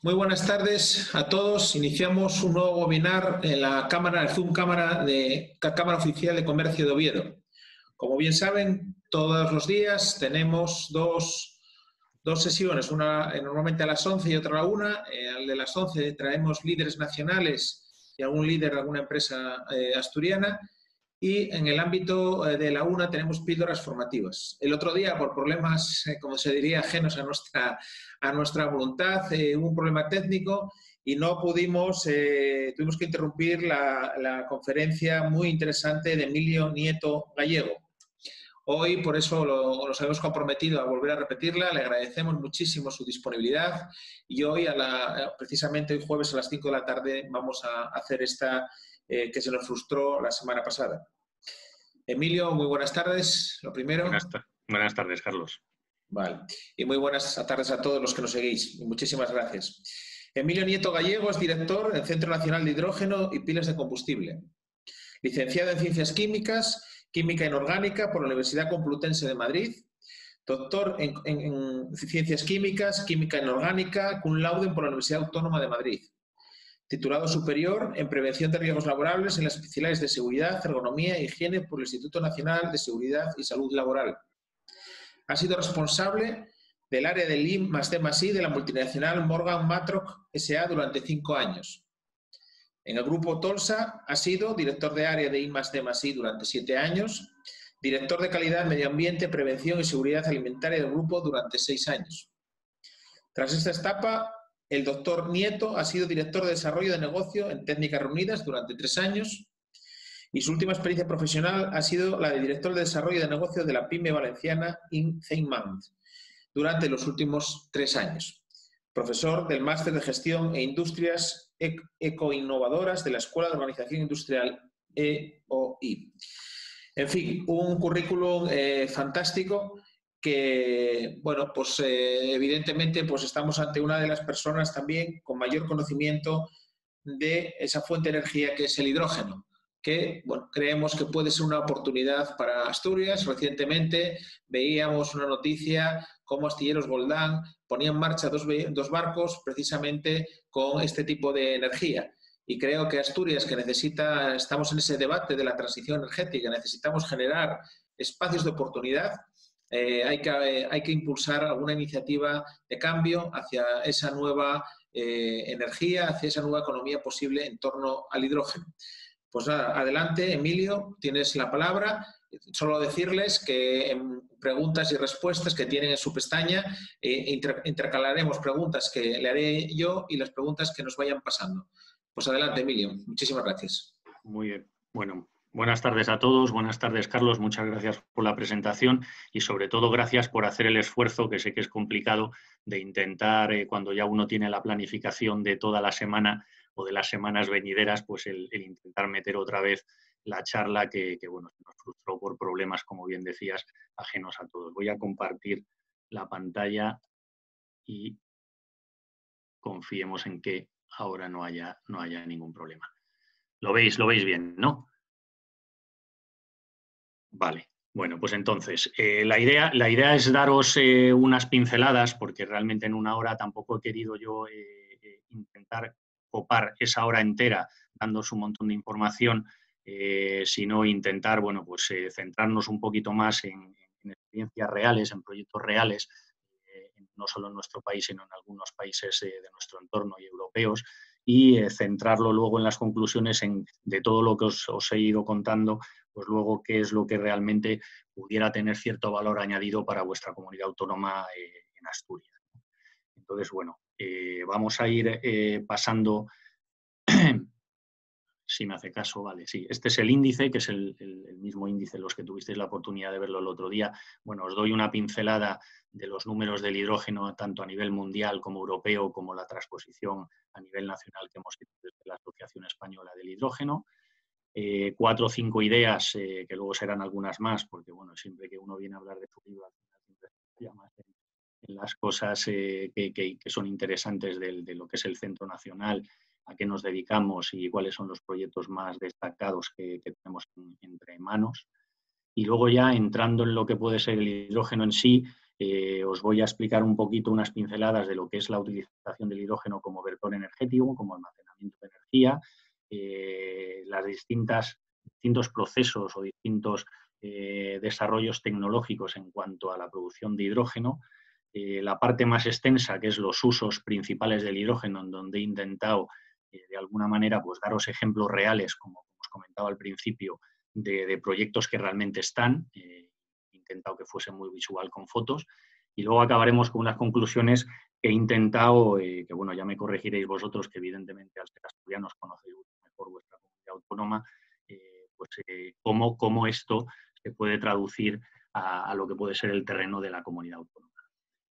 Muy buenas tardes a todos. Iniciamos un nuevo webinar en la Cámara, el Zoom Cámara de Cámara Oficial de Comercio de Oviedo. Como bien saben, todos los días tenemos dos sesiones, una normalmente a las 11 y otra a la 1. Al de las 11 traemos líderes nacionales y algún líder de alguna empresa asturiana. Y en el ámbito de la 1 tenemos píldoras formativas. El otro día, por problemas, como se diría, ajenos a nuestra voluntad, hubo un problema técnico y no pudimos, tuvimos que interrumpir la conferencia muy interesante de Emilio Nieto Gallego. Hoy, por eso, nos hemos comprometido a volver a repetirla. Le agradecemos muchísimo su disponibilidad y hoy, precisamente hoy jueves a las 5 de la tarde, vamos a hacer esta que se nos frustró la semana pasada. Emilio, muy buenas tardes, lo primero. Buenas tardes, Carlos. Vale. Y muy buenas tardes a todos los que nos seguís. Muchísimas gracias. Emilio Nieto Gallego es director del Centro Nacional de Hidrógeno y Pilas de Combustible. Licenciado en Ciencias Químicas, Química Inorgánica por la Universidad Complutense de Madrid. Doctor en Ciencias Químicas, Química Inorgánica, cum laude por la Universidad Autónoma de Madrid. Titulado superior en Prevención de Riesgos Laborables en las especialidades de Seguridad, Ergonomía e Higiene por el Instituto Nacional de Seguridad y Salud Laboral. Ha sido responsable del área del I+D+I de la multinacional Morgan Matrock S.A. durante 5 años. En el grupo Tolsa ha sido director de área de I+D+I durante 7 años, director de Calidad, Medio Ambiente, Prevención y Seguridad Alimentaria del grupo durante 6 años. Tras esta etapa, el doctor Nieto ha sido director de Desarrollo de Negocio en Técnicas Reunidas durante 3 años y su última experiencia profesional ha sido la de director de Desarrollo de Negocio de la PYME valenciana Inceimant durante los últimos 3 años. Profesor del Máster de Gestión e Industrias Ecoinnovadoras de la Escuela de Organización Industrial EOI. En fin, un currículum fantástico que, bueno, pues evidentemente pues estamos ante una de las personas también con mayor conocimiento de esa fuente de energía que es el hidrógeno, que, bueno, creemos que puede ser una oportunidad para Asturias. Recientemente veíamos una noticia cómo Astilleros Goldán ponía en marcha dos barcos precisamente con este tipo de energía. Y creo que Asturias, que estamos en ese debate de la transición energética, necesitamos generar espacios de oportunidad. Hay que impulsar alguna iniciativa de cambio hacia esa nueva energía, hacia esa nueva economía posible en torno al hidrógeno. Pues nada, adelante, Emilio, tienes la palabra. Solo decirles que en preguntas y respuestas que tienen en su pestaña intercalaremos preguntas que le haré yo y las preguntas que nos vayan pasando. Pues adelante, Emilio. Muchísimas gracias. Muy bien. Bueno, buenas tardes a todos. Buenas tardes, Carlos. Muchas gracias por la presentación y, sobre todo, gracias por hacer el esfuerzo, que sé que es complicado, de intentar, cuando ya uno tiene la planificación de toda la semana o de las semanas venideras, pues el intentar meter otra vez la charla que bueno, nos frustró por problemas, como bien decías, ajenos a todos. Voy a compartir la pantalla y confiemos en que ahora no haya ningún problema. ¿Lo veis bien, no? Vale. Bueno, pues entonces, la idea es daros unas pinceladas, porque realmente en una hora tampoco he querido yo intentar copar esa hora entera dándoos un montón de información, sino intentar, bueno, pues centrarnos un poquito más en experiencias reales, en proyectos reales, no solo en nuestro país, sino en algunos países de nuestro entorno y europeos, y centrarlo luego en las conclusiones de todo lo que os he ido contando, pues luego qué es lo que realmente pudiera tener cierto valor añadido para vuestra comunidad autónoma en Asturias. Entonces, bueno, vamos a ir pasando, si me hace caso, vale, sí. Este es el índice, que es el mismo índice, los que tuvisteis la oportunidad de verlo el otro día. Bueno, os doy una pincelada de los números del hidrógeno, tanto a nivel mundial como europeo, como la transposición a nivel nacional que hemos hecho desde la Asociación Española del Hidrógeno. 4 o 5 ideas, que luego serán algunas más, porque bueno, siempre que uno viene a hablar de su libro, al final siempre se llama en las cosas que son interesantes de lo que es el Centro Nacional, a qué nos dedicamos y cuáles son los proyectos más destacados que tenemos entre manos. Y luego ya entrando en lo que puede ser el hidrógeno en sí, Os voy a explicar un poquito unas pinceladas de lo que es la utilización del hidrógeno como vector energético, como almacenamiento de energía, las distintos procesos o distintos desarrollos tecnológicos en cuanto a la producción de hidrógeno, la parte más extensa, que es los usos principales del hidrógeno, en donde he intentado de alguna manera pues daros ejemplos reales, como os comentaba al principio, de proyectos que realmente están. He intentado que fuese muy visual con fotos. Y luego acabaremos con unas conclusiones que he intentado, que bueno, ya me corregiréis vosotros, que evidentemente al ser asturianos conocéis mejor vuestra comunidad autónoma, cómo esto se puede traducir a lo que puede ser el terreno de la comunidad autónoma.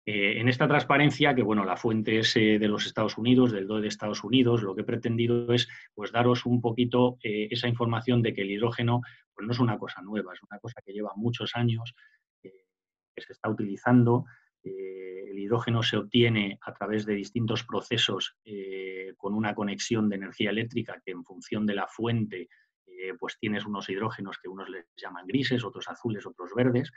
En esta transparencia, que bueno, la fuente es de los Estados Unidos, del DOE de Estados Unidos, lo que he pretendido es pues, daros un poquito esa información de que el hidrógeno pues, no es una cosa nueva, es una cosa que lleva muchos años, que se está utilizando. El hidrógeno se obtiene a través de distintos procesos con una conexión de energía eléctrica que en función de la fuente pues tienes unos hidrógenos que unos les llaman grises, otros azules, otros verdes,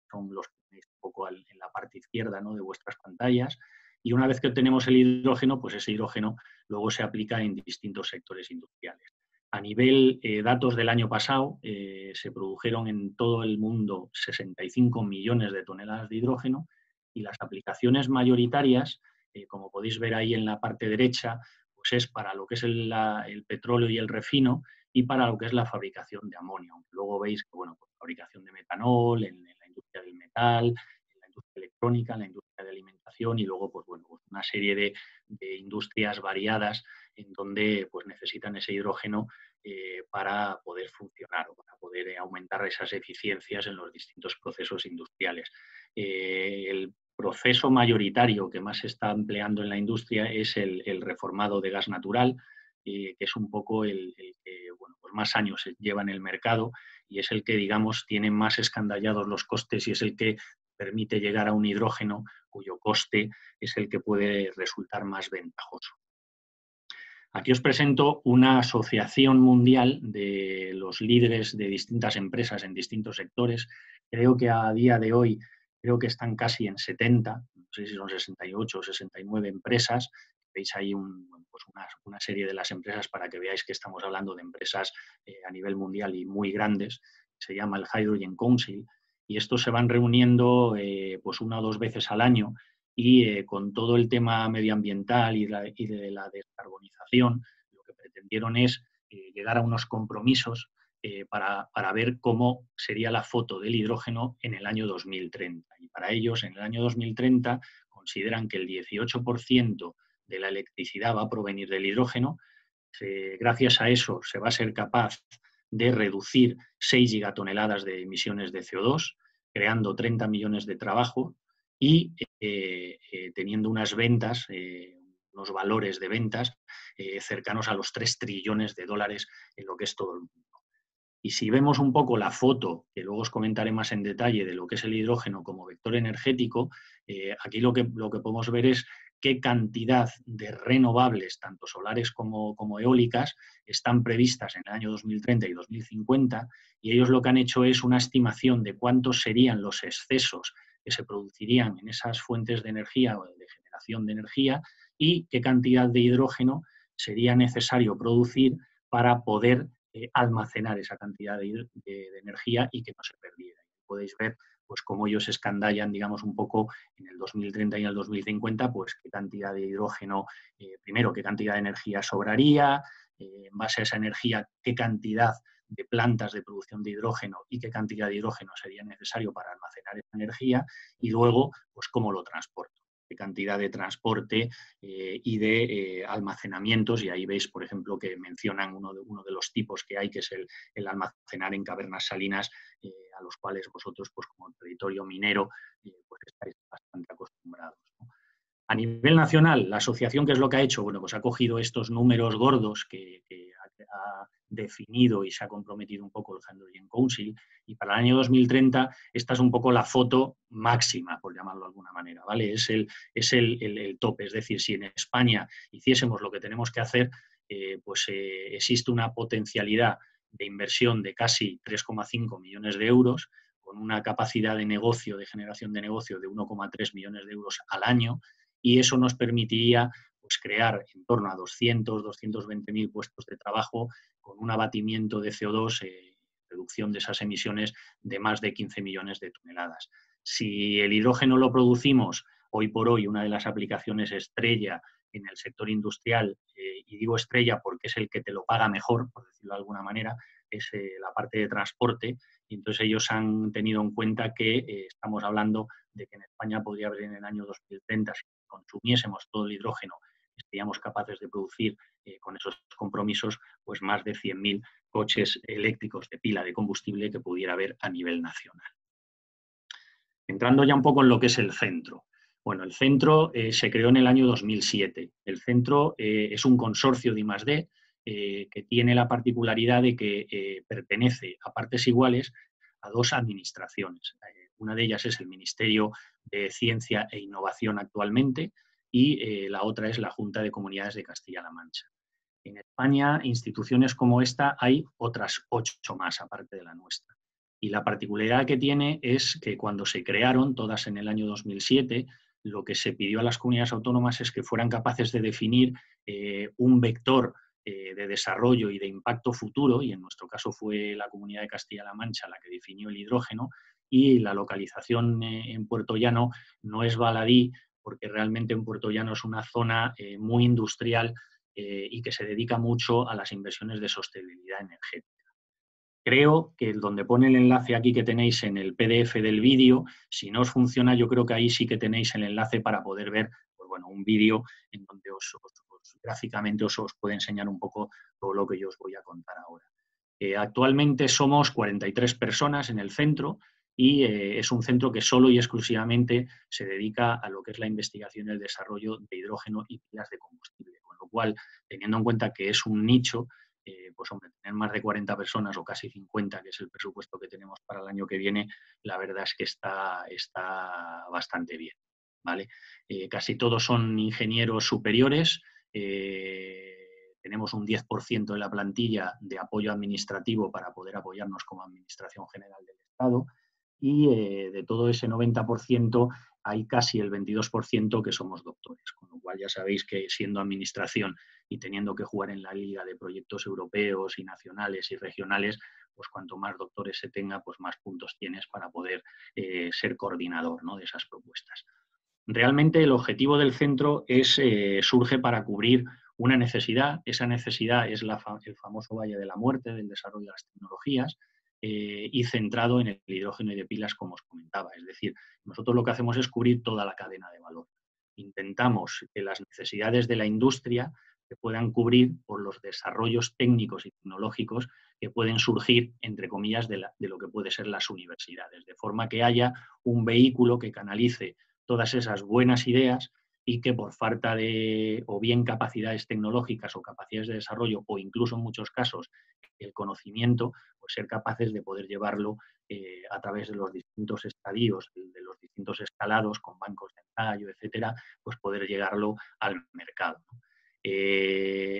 son los que tenéis un poco en la parte izquierda, ¿no?, de vuestras pantallas. Y una vez que obtenemos el hidrógeno, pues ese hidrógeno luego se aplica en distintos sectores industriales. A nivel datos del año pasado, se produjeron en todo el mundo 65 millones de toneladas de hidrógeno y las aplicaciones mayoritarias, como podéis ver ahí en la parte derecha, pues es para lo que es el petróleo y el refino y para lo que es la fabricación de amonio. Luego veis que, bueno, pues fabricación de metanol, en la industria del metal, en la industria electrónica, en la industria de alimentación y luego, pues bueno, pues una serie de industrias variadas en donde pues necesitan ese hidrógeno para poder funcionar o para poder aumentar esas eficiencias en los distintos procesos industriales. El proceso mayoritario que más se está empleando en la industria es el reformado de gas natural, que es un poco el que bueno, pues más años se lleva en el mercado y es el que, digamos, tiene más escandallados los costes y es el que permite llegar a un hidrógeno cuyo coste es el que puede resultar más ventajoso. Aquí os presento una asociación mundial de los líderes de distintas empresas en distintos sectores. Creo que a día de hoy creo que están casi en 70, no sé si son 68 o 69 empresas. Veis ahí pues una serie de las empresas para que veáis que estamos hablando de empresas a nivel mundial y muy grandes. Se llama el Hydrogen Council y estos se van reuniendo pues 1 o 2 veces al año y con todo el tema medioambiental y de la descarbonización, lo que pretendieron es llegar a unos compromisos para ver cómo sería la foto del hidrógeno en el año 2030. Y para ellos, en el año 2030, consideran que el 18% de la electricidad va a provenir del hidrógeno. Gracias a eso se va a ser capaz de reducir 6 gigatoneladas de emisiones de CO2, creando 30 millones de trabajo y teniendo unas ventas, unos valores de ventas cercanos a los 3 trillones de dólares en lo que es todo el mundo. Y si vemos un poco la foto, que luego os comentaré más en detalle, de lo que es el hidrógeno como vector energético, aquí lo que podemos ver es qué cantidad de renovables, tanto solares como eólicas, están previstas en el año 2030 y 2050, y ellos lo que han hecho es una estimación de cuántos serían los excesos que se producirían en esas fuentes de energía o de generación de energía y qué cantidad de hidrógeno sería necesario producir para poder almacenar esa cantidad de energía y que no se perdiera. Podéis ver pues cómo ellos escandallan, digamos, un poco en el 2030 y en el 2050, pues qué cantidad de hidrógeno, primero, qué cantidad de energía sobraría, en base a esa energía, qué cantidad de plantas de producción de hidrógeno y qué cantidad de hidrógeno sería necesario para almacenar esa energía y luego, pues cómo lo transporto, qué cantidad de transporte y de almacenamientos, y ahí veis, por ejemplo, que mencionan uno de los tipos que hay, que es el almacenar en cavernas salinas, a los cuales vosotros, pues como territorio minero, pues estáis bastante acostumbrados, ¿no? A nivel nacional, la asociación, ¿qué es lo que ha hecho? Bueno, pues ha cogido estos números gordos que ha definido y se ha comprometido un poco el Hydrogen Council, y para el año 2030 esta es un poco la foto máxima, por llamarlo de alguna manera, ¿vale? Es el tope, es decir, si en España hiciésemos lo que tenemos que hacer, existe una potencialidad de inversión de casi 3,5 millones de euros, con una capacidad de negocio, de generación de negocio de 1,3 millones de euros al año, y eso nos permitiría pues, crear en torno a 220.000 puestos de trabajo con un abatimiento de CO2, reducción de esas emisiones de más de 15 millones de toneladas. Si el hidrógeno lo producimos, hoy por hoy una de las aplicaciones estrella en el sector industrial, y digo estrella porque es el que te lo paga mejor, por decirlo de alguna manera, es la parte de transporte, y entonces ellos han tenido en cuenta que estamos hablando de que en España podría haber en el año 2030, si consumiésemos todo el hidrógeno, seríamos capaces de producir con esos compromisos pues más de 100.000 coches eléctricos de pila de combustible que pudiera haber a nivel nacional. Entrando ya un poco en lo que es el centro. Bueno, el centro se creó en el año 2007. El centro es un consorcio de I+D que tiene la particularidad de que pertenece a partes iguales a dos administraciones. Una de ellas es el Ministerio de Ciencia e Innovación actualmente y la otra es la Junta de Comunidades de Castilla-La Mancha. En España, instituciones como esta, hay otras 8 más aparte de la nuestra. Y la particularidad que tiene es que cuando se crearon, todas en el año 2007, lo que se pidió a las comunidades autónomas es que fueran capaces de definir un vector de desarrollo y de impacto futuro, y en nuestro caso fue la Comunidad de Castilla-La Mancha la que definió el hidrógeno, y la localización en Puerto Llano no es baladí, porque realmente en Puerto Llano es una zona muy industrial y que se dedica mucho a las inversiones de sostenibilidad energética. Creo que donde pone el enlace aquí que tenéis en el PDF del vídeo, si no os funciona, yo creo que ahí sí que tenéis el enlace para poder ver pues bueno, un vídeo en donde gráficamente os puede enseñar un poco todo lo que yo os voy a contar ahora. Actualmente somos 43 personas en el centro y es un centro que solo y exclusivamente se dedica a lo que es la investigación y el desarrollo de hidrógeno y pilas de combustible, con lo cual, teniendo en cuenta que es un nicho, pues hombre, tener más de 40 personas o casi 50, que es el presupuesto que tenemos para el año que viene, la verdad es que está bastante bien, ¿vale? Casi todos son ingenieros superiores, tenemos un 10% de la plantilla de apoyo administrativo para poder apoyarnos como Administración General del Estado y de todo ese 90% hay casi el 22% que somos doctores, con lo cual ya sabéis que siendo administración y teniendo que jugar en la liga de proyectos europeos y nacionales y regionales, pues cuanto más doctores se tenga, pues más puntos tienes para poder ser coordinador, ¿no?, de esas propuestas. Realmente el objetivo del centro surge para cubrir una necesidad. Esa necesidad es el famoso Valle de la Muerte del desarrollo de las tecnologías y centrado en el hidrógeno y de pilas, como os comentaba. Es decir, nosotros lo que hacemos es cubrir toda la cadena de valor. Intentamos que las necesidades de la industria se puedan cubrir por los desarrollos técnicos y tecnológicos que pueden surgir, entre comillas, de lo que pueden ser las universidades, de forma que haya un vehículo que canalice todas esas buenas ideas y que por falta de o bien capacidades tecnológicas o capacidades de desarrollo o incluso en muchos casos el conocimiento, pues ser capaces de poder llevarlo a través de los distintos estadios, de los distintos escalados con bancos de ensayo, etcétera, pues poder llegarlo al mercado, ¿no?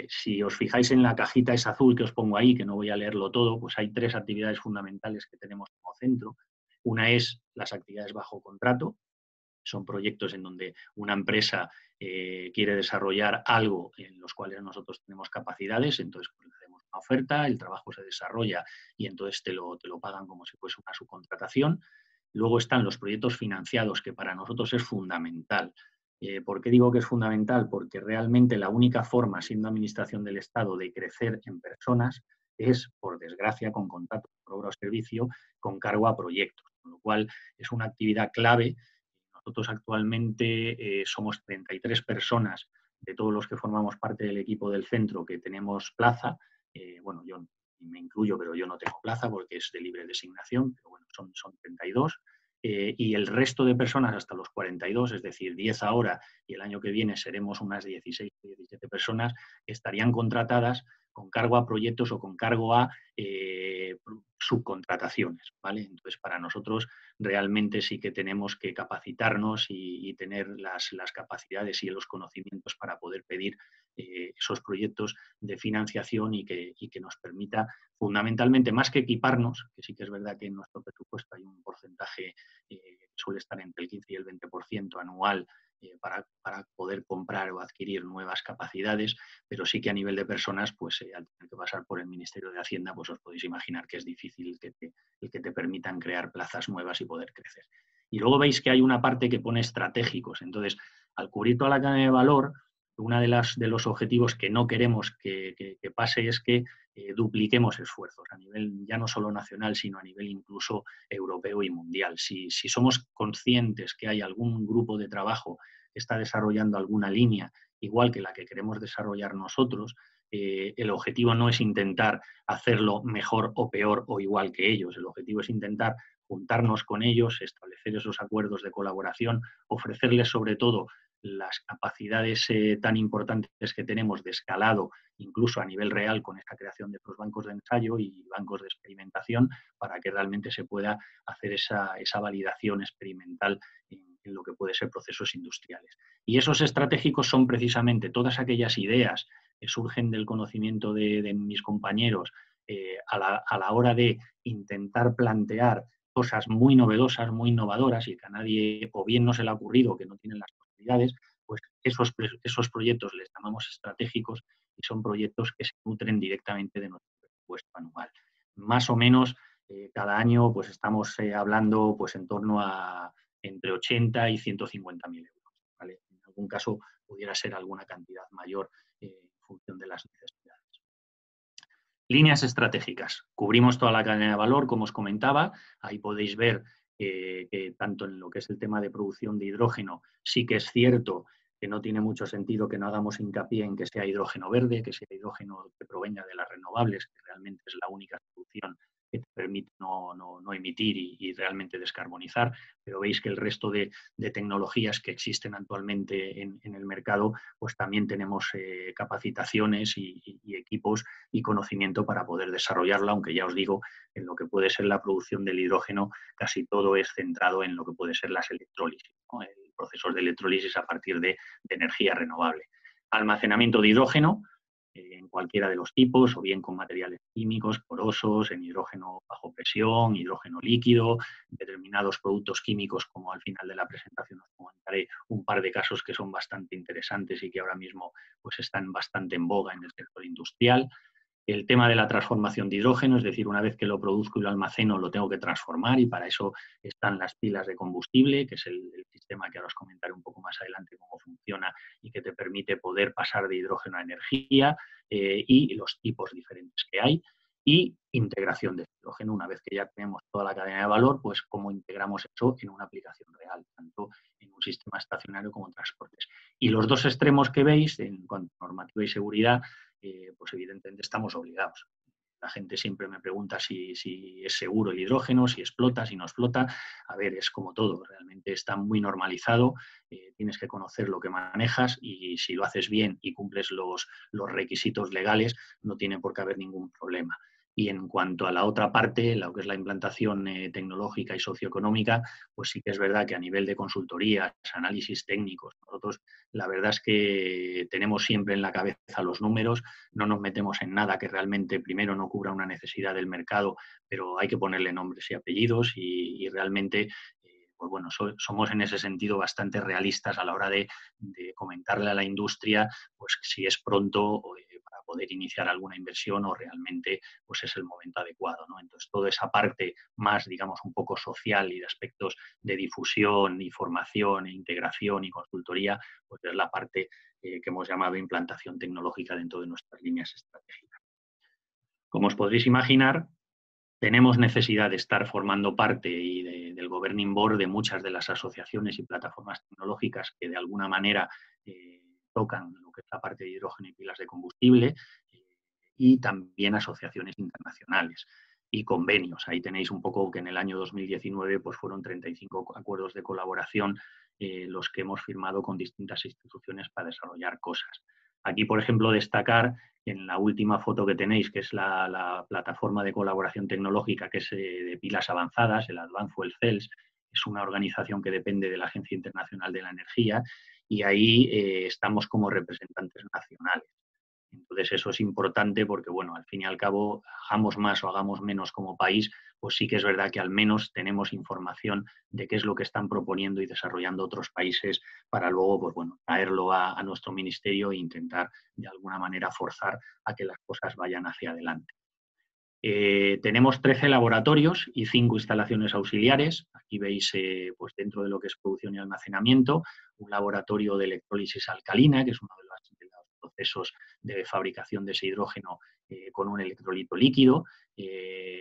Si os fijáis en la cajita esa azul que os pongo ahí, que no voy a leerlo todo, pues hay 3 actividades fundamentales que tenemos como centro. Una es las actividades bajo contrato. Son proyectos en donde una empresa quiere desarrollar algo en los cuales nosotros tenemos capacidades, entonces pues, hacemos una oferta, el trabajo se desarrolla y entonces te lo pagan como si fuese una subcontratación. Luego están los proyectos financiados, que para nosotros es fundamental. ¿Por qué digo que es fundamental? Porque realmente la única forma, siendo administración del Estado, de crecer en personas es, por desgracia, con contrato por obra o servicio, con cargo a proyectos, con lo cual es una actividad clave. Nosotros actualmente somos 33 personas de todos los que formamos parte del equipo del centro que tenemos plaza. Bueno, yo me incluyo, pero yo no tengo plaza porque es de libre designación, pero bueno, son 32. Y el resto de personas hasta los 42, es decir, 10 ahora y el año que viene seremos unas 16 o 17 personas, estarían contratadas con cargo a proyectos o con cargo a subcontrataciones, ¿vale? Entonces, para nosotros realmente sí que tenemos que capacitarnos y tener las capacidades y los conocimientos para poder pedir esos proyectos de financiación y que nos permita fundamentalmente, más que equiparnos, que sí que es verdad que en nuestro presupuesto hay un porcentaje que suele estar entre el 15 y el 20% anual para poder comprar o adquirir nuevas capacidades, pero sí que a nivel de personas, pues al tener que pasar por el Ministerio de Hacienda, pues os podéis imaginar que es difícil el que te permitan crear plazas nuevas y poder crecer. Y luego veis que hay una parte que pone estratégicos. Entonces, al cubrir toda la cadena de valor, uno de los objetivos que no queremos que pase es que dupliquemos esfuerzos a nivel ya no solo nacional, sino a nivel incluso europeo y mundial. Si somos conscientes que hay algún grupo de trabajo que está desarrollando alguna línea igual que la que queremos desarrollar nosotros, el objetivo no es intentar hacerlo mejor o peor o igual que ellos. El objetivo es intentar juntarnos con ellos, establecer esos acuerdos de colaboración, ofrecerles sobre todo las capacidades tan importantes que tenemos de escalado, incluso a nivel real, con esta creación de los bancos de ensayo y bancos de experimentación, para que realmente se pueda hacer esa validación experimental en lo que puede ser procesos industriales. Y esos estratégicos son precisamente todas aquellas ideas que surgen del conocimiento de mis compañeros a la hora de intentar plantear cosas muy novedosas, muy innovadoras y que a nadie o bien no se le ha ocurrido o que no tienen las posibilidades, pues esos proyectos les llamamos estratégicos y son proyectos que se nutren directamente de nuestro presupuesto anual. Más o menos cada año pues estamos hablando pues en torno a entre 80 y 150.000 euros. ¿Vale? En algún caso pudiera ser alguna cantidad mayor en función de las necesidades. Líneas estratégicas. Cubrimos toda la cadena de valor, como os comentaba. Ahí podéis ver que tanto en lo que es el tema de producción de hidrógeno, sí que es cierto que no tiene mucho sentido que no hagamos hincapié en que sea hidrógeno verde, que sea hidrógeno que provenga de las renovables, que realmente es la única solución que te permite no emitir y realmente descarbonizar, pero veis que el resto de tecnologías que existen actualmente en el mercado, pues también tenemos capacitaciones y equipos y conocimiento para poder desarrollarla, aunque ya os digo, en lo que puede ser la producción del hidrógeno, casi todo es centrado en lo que puede ser las electrólisis, ¿no? El proceso de electrólisis a partir de energía renovable. Almacenamiento de hidrógeno, en cualquiera de los tipos, o bien con materiales químicos, porosos, en hidrógeno bajo presión, hidrógeno líquido, determinados productos químicos, como al final de la presentación os comentaré un par de casos que son bastante interesantes y que ahora mismo pues, están bastante en boga en el sector industrial. El tema de la transformación de hidrógeno, es decir, una vez que lo produzco y lo almaceno, lo tengo que transformar y para eso están las pilas de combustible, que es el sistema que ahora os comentaré un poco más adelante cómo funciona y que te permite poder pasar de hidrógeno a energía y los tipos diferentes que hay. Y integración de hidrógeno, una vez que ya tenemos toda la cadena de valor, pues cómo integramos eso en una aplicación real, tanto en un sistema estacionario como en transportes. Y los dos extremos que veis, en cuanto a normativa y seguridad, pues evidentemente estamos obligados. La gente siempre me pregunta si es seguro el hidrógeno, si explota, si no explota. A ver, es como todo, realmente está muy normalizado, tienes que conocer lo que manejas y si lo haces bien y cumples los requisitos legales, no tiene por qué haber ningún problema. Y en cuanto a la otra parte, lo que es la implantación tecnológica y socioeconómica, pues sí que es verdad que a nivel de consultorías, análisis técnicos, nosotros la verdad es que tenemos siempre en la cabeza los números, no nos metemos en nada que realmente primero no cubra una necesidad del mercado, pero hay que ponerle nombres y apellidos y realmente pues bueno, somos en ese sentido bastante realistas a la hora de comentarle a la industria pues si es pronto para poder iniciar alguna inversión o realmente pues es el momento adecuado, ¿no? Entonces, toda esa parte más, digamos, un poco social y de aspectos de difusión y formación e integración y consultoría, pues es la parte que hemos llamado implantación tecnológica dentro de nuestras líneas estratégicas. Como os podréis imaginar, tenemos necesidad de estar formando parte del Governing Board de muchas de las asociaciones y plataformas tecnológicas que de alguna manera tocan lo que es la parte de hidrógeno y pilas de combustible y también asociaciones internacionales y convenios. Ahí tenéis un poco que en el año 2019 pues fueron 35 acuerdos de colaboración los que hemos firmado con distintas instituciones para desarrollar cosas. Aquí, por ejemplo, destacar en la última foto que tenéis, que es la plataforma de colaboración tecnológica, que es de pilas avanzadas, el Advanced Fuel Cells, es una organización que depende de la Agencia Internacional de la Energía y ahí estamos como representantes nacionales. Entonces eso es importante porque, bueno, al fin y al cabo, hagamos más o hagamos menos como país, pues sí que es verdad que al menos tenemos información de qué es lo que están proponiendo y desarrollando otros países para luego, pues bueno, traerlo a nuestro ministerio e intentar de alguna manera forzar a que las cosas vayan hacia adelante. Tenemos 13 laboratorios y 5 instalaciones auxiliares. Aquí veis, pues dentro de lo que es producción y almacenamiento, un laboratorio de electrólisis alcalina, que es uno de los procesos de fabricación de ese hidrógeno con un electrolito líquido.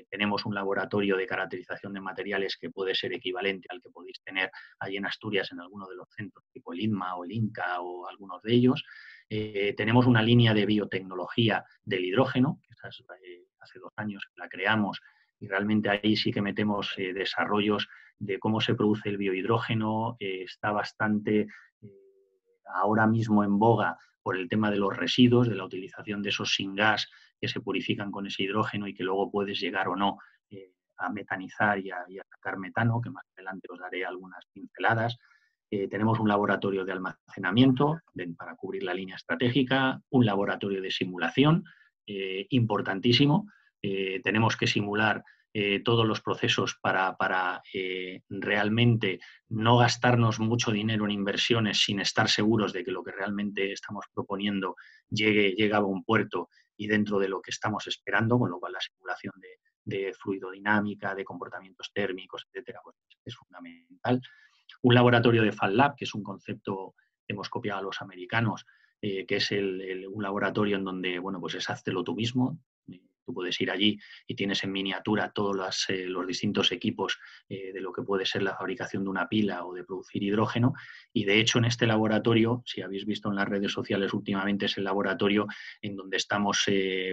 Tenemos un laboratorio de caracterización de materiales que puede ser equivalente al que podéis tener allí en Asturias en alguno de los centros, tipo el INMA o el INCA o algunos de ellos. Tenemos una línea de biotecnología del hidrógeno, que hace 2 años que la creamos, y realmente ahí sí que metemos desarrollos de cómo se produce el biohidrógeno. Está bastante ahora mismo en boga por el tema de los residuos, de la utilización de esos sin gas que se purifican con ese hidrógeno y que luego puedes llegar o no a metanizar y a sacar metano, que más adelante os daré algunas pinceladas. Tenemos un laboratorio de almacenamiento para cubrir la línea estratégica, un laboratorio de simulación, importantísimo. Tenemos que simular todos los procesos para realmente no gastarnos mucho dinero en inversiones sin estar seguros de que lo que realmente estamos proponiendo llegue a un puerto y dentro de lo que estamos esperando, con lo cual la simulación de fluidodinámica, de comportamientos térmicos, etcétera, pues es fundamental. Un laboratorio de FALLab, que es un concepto que hemos copiado a los americanos, que es un laboratorio en donde, bueno, pues es háztelo tú mismo. Tú puedes ir allí y tienes en miniatura todos los distintos equipos de lo que puede ser la fabricación de una pila o de producir hidrógeno. Y de hecho en este laboratorio, si habéis visto en las redes sociales últimamente, es el laboratorio en donde estamos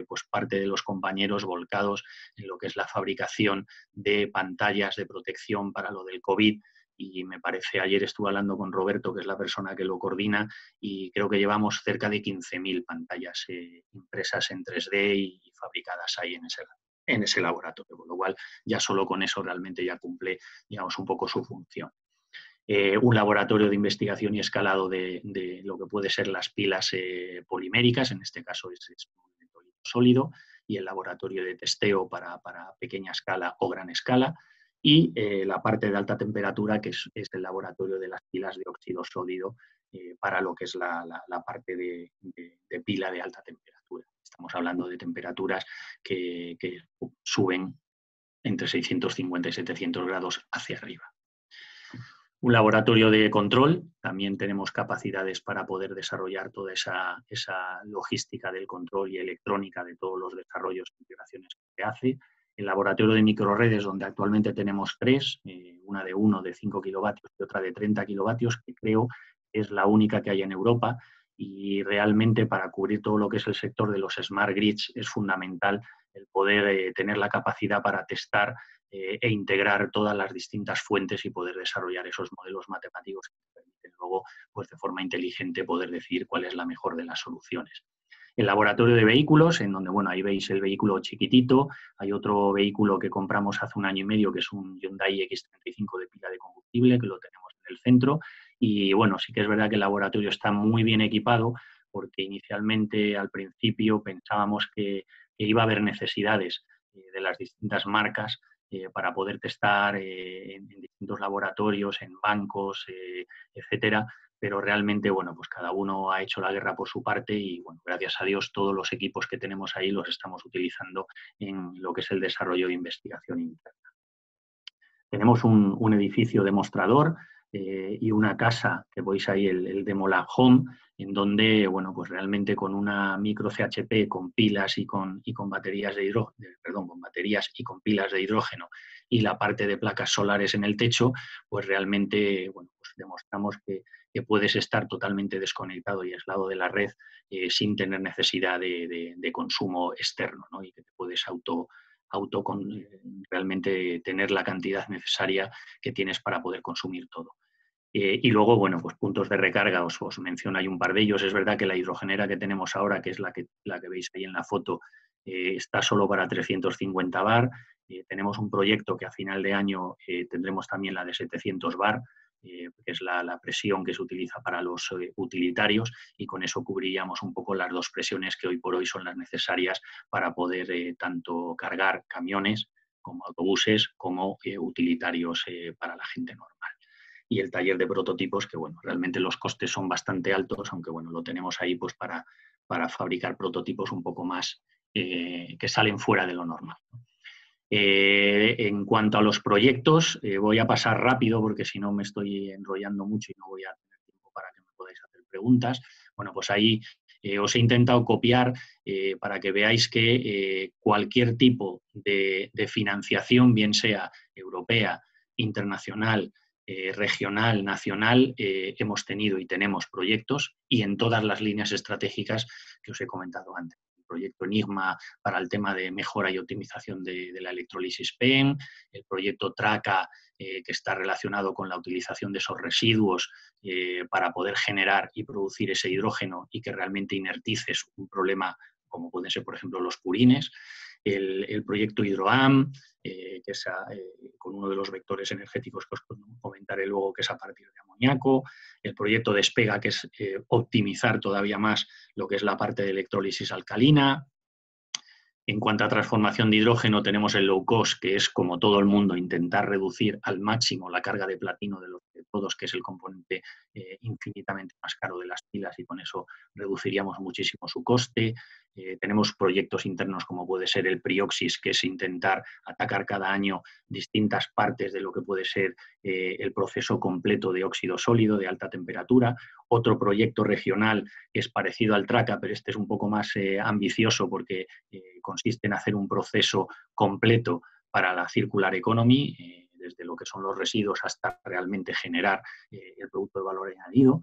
pues parte de los compañeros volcados en lo que es la fabricación de pantallas de protección para lo del COVID. Y me parece, ayer estuve hablando con Roberto, que es la persona que lo coordina, y creo que llevamos cerca de 15.000 pantallas impresas en 3D y fabricadas ahí en ese laboratorio, con lo cual ya solo con eso realmente ya cumple, digamos, un poco su función. Un laboratorio de investigación y escalado de lo que puede ser las pilas poliméricas, en este caso es un electrolito sólido, y el laboratorio de testeo para pequeña escala o gran escala, y la parte de alta temperatura, que es el laboratorio de las pilas de óxido sólido para lo que es la parte de pila de alta temperatura. Estamos hablando de temperaturas que suben entre 650 y 700 grados hacia arriba. Un laboratorio de control, también tenemos capacidades para poder desarrollar toda esa logística del control y electrónica de todos los desarrollos e integraciones que se hace. El laboratorio de microredes, donde actualmente tenemos 3, una de 1 de 5 kilovatios y otra de 30 kilovatios, que creo es la única que hay en Europa, y realmente para cubrir todo lo que es el sector de los smart grids es fundamental el poder tener la capacidad para testar e integrar todas las distintas fuentes y poder desarrollar esos modelos matemáticos que permiten luego, pues de forma inteligente, poder decidir cuál es la mejor de las soluciones. El laboratorio de vehículos, en donde, bueno, ahí veis el vehículo chiquitito. Hay otro vehículo que compramos hace 1 año y medio, que es un Hyundai X35 de pila de combustible, que lo tenemos en el centro. Y, bueno, sí que es verdad que el laboratorio está muy bien equipado, porque inicialmente, al principio, pensábamos que iba a haber necesidades de las distintas marcas para poder testar en distintos laboratorios, en bancos, etcétera. Pero realmente, bueno, pues cada uno ha hecho la guerra por su parte y, bueno, gracias a Dios, todos los equipos que tenemos ahí los estamos utilizando en lo que es el desarrollo de investigación interna. Tenemos un edificio demostrador y una casa, que veis ahí, el Demolab Home, en donde, bueno, pues realmente con una micro CHP con pilas y con baterías de hidrógeno, con baterías y con pilas de hidrógeno y la parte de placas solares en el techo, pues realmente, bueno, pues demostramos que puedes estar totalmente desconectado y aislado de la red sin tener necesidad de consumo externo, ¿no? Y que te puedes realmente tener la cantidad necesaria que tienes para poder consumir todo. Y luego, bueno, pues puntos de recarga, os menciono ahí un par de ellos. Es verdad que la hidrogenera que tenemos ahora, que es la que veis ahí en la foto, está solo para 350 bar. Tenemos un proyecto que a final de año tendremos también la de 700 bar. que es la presión que se utiliza para los utilitarios, y con eso cubriríamos un poco las dos presiones que hoy por hoy son las necesarias para poder tanto cargar camiones como autobuses, como utilitarios para la gente normal. Y el taller de prototipos, que bueno, realmente los costes son bastante altos, aunque bueno, lo tenemos ahí pues para fabricar prototipos un poco más que salen fuera de lo normal. En cuanto a los proyectos, voy a pasar rápido porque si no me estoy enrollando mucho y no voy a tener tiempo para que me podáis hacer preguntas. Bueno, pues ahí os he intentado copiar para que veáis que cualquier tipo de financiación, bien sea europea, internacional, regional, nacional, hemos tenido y tenemos proyectos, y en todas las líneas estratégicas que os he comentado antes. El proyecto Enigma para el tema de mejora y optimización de la electrólisis PEM, el proyecto TRACA, que está relacionado con la utilización de esos residuos para poder generar y producir ese hidrógeno y que realmente inertices un problema como pueden ser, por ejemplo, los purines. El proyecto HidroAM, que es con uno de los vectores energéticos que os comentaré luego, que es a partir de amoníaco. El proyecto Despega, que es optimizar todavía más lo que es la parte de electrólisis alcalina. En cuanto a transformación de hidrógeno, tenemos el low cost, que es, como todo el mundo, intentar reducir al máximo la carga de platino de los electrodos, que es el componente infinitamente más caro de las pilas, y con eso reduciríamos muchísimo su coste. Tenemos proyectos internos como puede ser el Prioxis, que es intentar atacar cada año distintas partes de lo que puede ser el proceso completo de óxido sólido de alta temperatura. Otro proyecto regional que es parecido al TRACA, pero este es un poco más ambicioso porque consiste en hacer un proceso completo para la circular economy, desde lo que son los residuos hasta realmente generar el producto de valor añadido.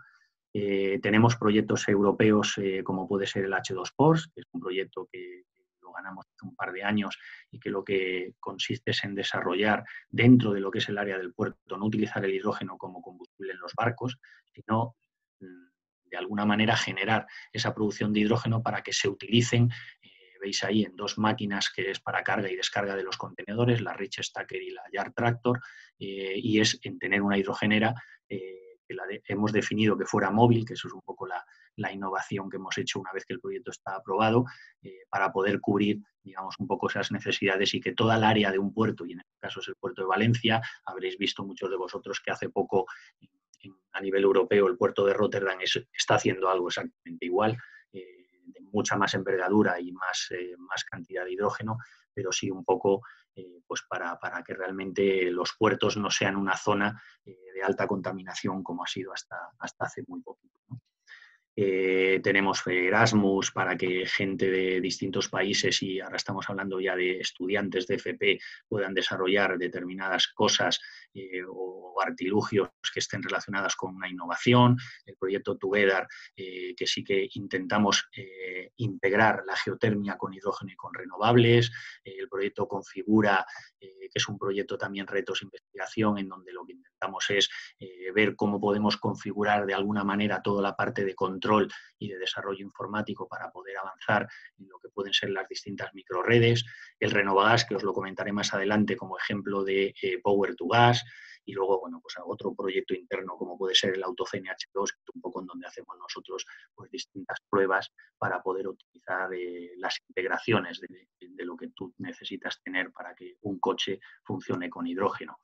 Tenemos proyectos europeos como puede ser el H2Ports, que es un proyecto que lo ganamos hace un par de años y que lo que consiste es en desarrollar dentro de lo que es el área del puerto, no utilizar el hidrógeno como combustible en los barcos, sino de alguna manera generar esa producción de hidrógeno para que se utilicen, veis ahí, en dos máquinas que es para carga y descarga de los contenedores, la Rich Stacker y la Yard Tractor, y es en tener una hidrogenera que hemos definido que fuera móvil, que eso es un poco la innovación que hemos hecho una vez que el proyecto está aprobado, para poder cubrir, digamos, un poco esas necesidades y que toda el área de un puerto, y en este caso es el puerto de Valencia, habréis visto muchos de vosotros que hace poco a nivel europeo el puerto de Rotterdam está haciendo algo exactamente igual, de mucha más envergadura y más cantidad de hidrógeno, pero sí un poco pues para que realmente los puertos no sean una zona de alta contaminación como ha sido hasta hace muy poquito, ¿no? Tenemos Erasmus para que gente de distintos países, y ahora estamos hablando ya de estudiantes de FP, puedan desarrollar determinadas cosas o artilugios que estén relacionadas con una innovación. El proyecto Together, que sí que intentamos integrar la geotermia con hidrógeno y con renovables. El proyecto Configura, que es un proyecto también retos de investigación, en donde lo que intentamos es ver cómo podemos configurar de alguna manera toda la parte de control y de desarrollo informático para poder avanzar en lo que pueden ser las distintas microredes. El Renovagas, que os lo comentaré más adelante como ejemplo de Power to Gas. Y luego, bueno, pues otro proyecto interno como puede ser el AutoCNH2, que es un poco en donde hacemos nosotros pues distintas pruebas para poder utilizar las integraciones de lo que tú necesitas tener para que un coche funcione con hidrógeno.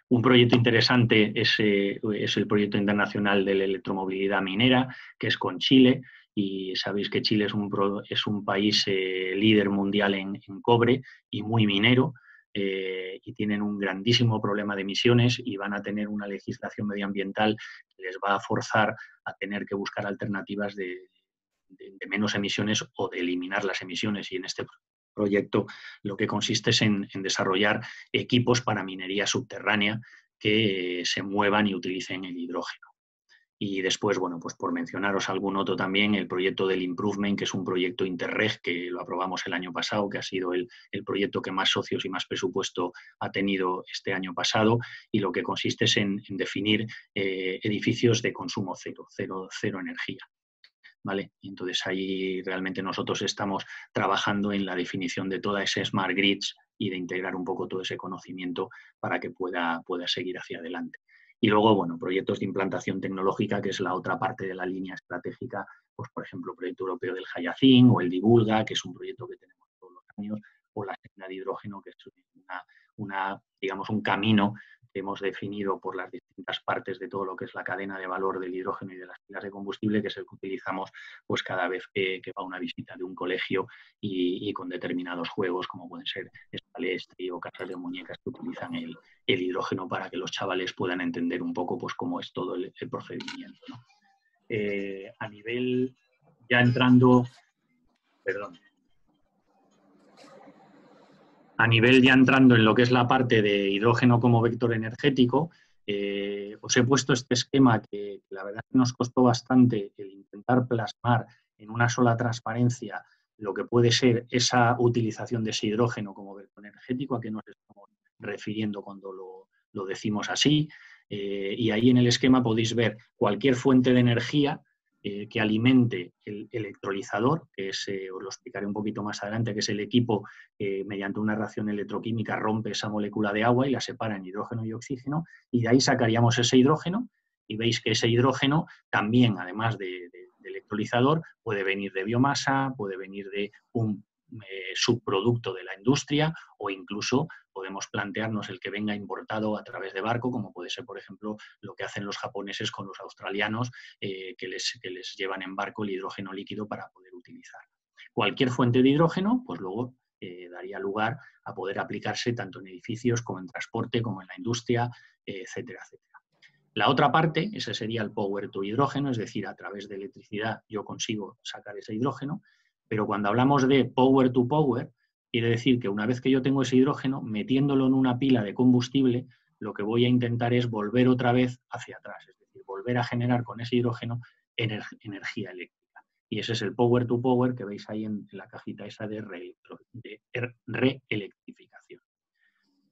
Un proyecto interesante es el proyecto internacional de la electromovilidad minera, que es con Chile, y sabéis que Chile es un país líder mundial en cobre y muy minero, y tienen un grandísimo problema de emisiones y van a tener una legislación medioambiental que les va a forzar a tener que buscar alternativas de menos emisiones o de eliminar las emisiones, y en este proyecto lo que consiste es en desarrollar equipos para minería subterránea que se muevan y utilicen el hidrógeno. Y después, bueno, pues por mencionaros algún otro también, el proyecto del Improvement, que es un proyecto Interreg que lo aprobamos el año pasado, que ha sido el proyecto que más socios y más presupuesto ha tenido este año pasado, y lo que consiste es en definir edificios de consumo cero energía. ¿Vale? Y entonces ahí realmente nosotros estamos trabajando en la definición de toda esa Smart Grids y de integrar un poco todo ese conocimiento para que pueda seguir hacia adelante. Y luego, bueno, proyectos de implantación tecnológica, que es la otra parte de la línea estratégica, pues por ejemplo, el proyecto europeo del Hayacin o el Divulga, que es un proyecto que tenemos todos los años, o la Agenda de Hidrógeno, que es digamos, un camino que hemos definido por las distintas partes de todo lo que es la cadena de valor del hidrógeno y de las pilas de combustible, que es el que utilizamos pues cada vez que va una visita de un colegio y con determinados juegos, como pueden ser Spalestri o casas de muñecas que utilizan el hidrógeno para que los chavales puedan entender un poco pues cómo es todo el procedimiento, ¿no? A nivel, ya entrando, perdón, a nivel ya entrando en lo que es la parte de hidrógeno como vector energético, os he puesto este esquema que la verdad nos costó bastante el intentar plasmar en una sola transparencia lo que puede ser esa utilización de ese hidrógeno como vector energético, a qué nos estamos refiriendo cuando lo decimos así. Y ahí en el esquema podéis ver cualquier fuente de energía que alimente el electrolizador, que es, os lo explicaré un poquito más adelante, que es el equipo que mediante una reacción electroquímica rompe esa molécula de agua y la separa en hidrógeno y oxígeno, y de ahí sacaríamos ese hidrógeno, y veis que ese hidrógeno también, además de electrolizador, puede venir de biomasa, puede venir de un subproducto de la industria, o incluso podemos plantearnos el que venga importado a través de barco, como puede ser, por ejemplo, lo que hacen los japoneses con los australianos, que les llevan en barco el hidrógeno líquido para poder utilizar. Cualquier fuente de hidrógeno, pues luego daría lugar a poder aplicarse tanto en edificios como en transporte, como en la industria, etcétera, etcétera. La otra parte, ese sería el power to hidrógeno, es decir, a través de electricidad yo consigo sacar ese hidrógeno, pero cuando hablamos de power to power, quiere decir que una vez que yo tengo ese hidrógeno, metiéndolo en una pila de combustible, lo que voy a intentar es volver otra vez hacia atrás, es decir, volver a generar con ese hidrógeno energía eléctrica. Y ese es el power to power que veis ahí en la cajita esa de reelectrificación.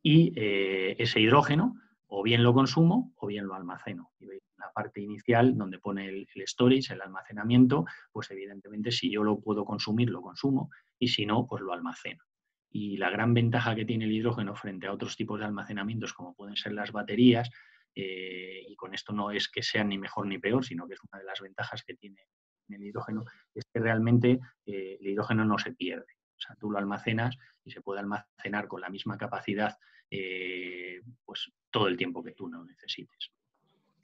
Y ese hidrógeno o bien lo consumo o bien lo almaceno. Y veis la parte inicial donde pone el storage, el almacenamiento, pues evidentemente si yo lo puedo consumir, lo consumo, y si no, pues lo almaceno. Y la gran ventaja que tiene el hidrógeno frente a otros tipos de almacenamientos, como pueden ser las baterías, y con esto no es que sean ni mejor ni peor, sino que es una de las ventajas que tiene el hidrógeno, es que realmente el hidrógeno no se pierde. O sea, tú lo almacenas y se puede almacenar con la misma capacidad pues todo el tiempo que tú no necesites.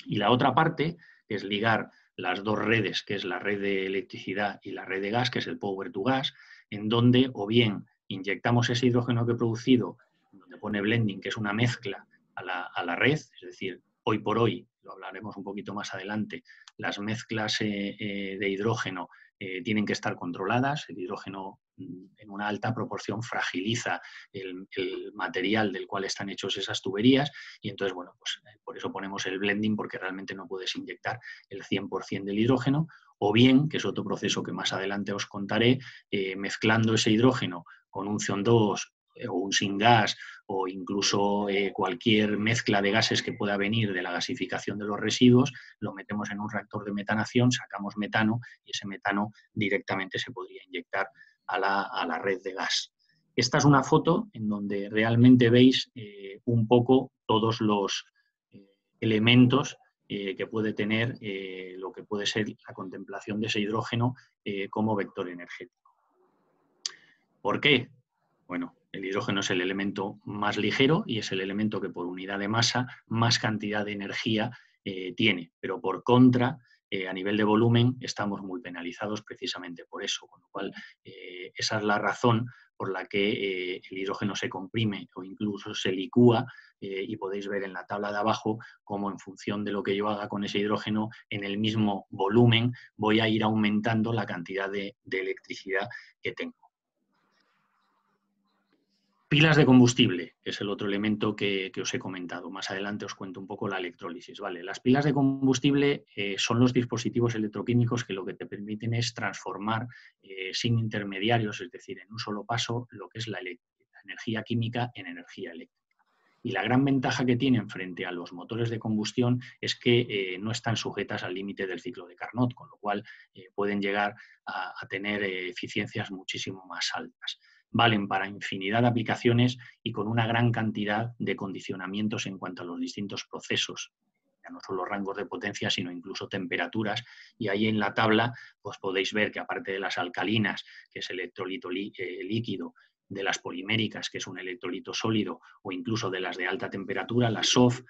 Y la otra parte es ligar las dos redes, que es la red de electricidad y la red de gas, que es el power to gas, en donde o bien inyectamos ese hidrógeno que he producido, donde pone blending, que es una mezcla a la red, es decir, hoy por hoy, lo hablaremos un poquito más adelante, las mezclas de hidrógeno tienen que estar controladas. El hidrógeno en una alta proporción fragiliza el material del cual están hechos esas tuberías, y entonces, bueno, pues por eso ponemos el blending, porque realmente no puedes inyectar el 100% del hidrógeno, o bien, que es otro proceso que más adelante os contaré, mezclando ese hidrógeno con un CO2 o un syngas, o incluso cualquier mezcla de gases que pueda venir de la gasificación de los residuos, lo metemos en un reactor de metanación, sacamos metano, y ese metano directamente se podría inyectar a la red de gas. Esta es una foto en donde realmente veis un poco todos los elementos que puede tener lo que puede ser la contemplación de ese hidrógeno como vector energético. ¿Por qué? Bueno, el hidrógeno es el elemento más ligero y es el elemento que por unidad de masa más cantidad de energía tiene, pero por contra, a nivel de volumen, estamos muy penalizados precisamente por eso, con lo cual esa es la razón por la que el hidrógeno se comprime o incluso se licúa, y podéis ver en la tabla de abajo cómo en función de lo que yo haga con ese hidrógeno, en el mismo volumen voy a ir aumentando la cantidad de electricidad que tengo. Pilas de combustible, que es el otro elemento que os he comentado. Más adelante os cuento un poco la electrólisis. ¿Vale? Las pilas de combustible son los dispositivos electroquímicos que lo que te permiten es transformar sin intermediarios, es decir, en un solo paso, lo que es la energía química en energía eléctrica. Y la gran ventaja que tienen frente a los motores de combustión es que no están sujetas al límite del ciclo de Carnot, con lo cual pueden llegar a tener eficiencias muchísimo más altas. Valen para infinidad de aplicaciones y con una gran cantidad de condicionamientos en cuanto a los distintos procesos no solo rangos de potencia, sino incluso temperaturas. Y ahí en la tabla pues podéis ver que aparte de las alcalinas, que es electrolito líquido, de las poliméricas, que es un electrolito sólido, o incluso de las de alta temperatura, las SOF,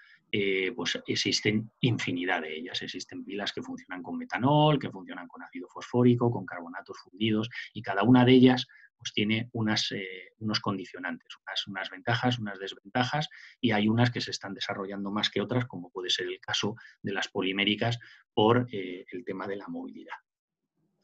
pues existen infinidad de ellas. Existen pilas que funcionan con metanol, que funcionan con ácido fosfórico, con carbonatos fundidos, y cada una de ellas pues tiene unos condicionantes, unas ventajas, unas desventajas, y hay unas que se están desarrollando más que otras, como puede ser el caso de las poliméricas por el tema de la movilidad.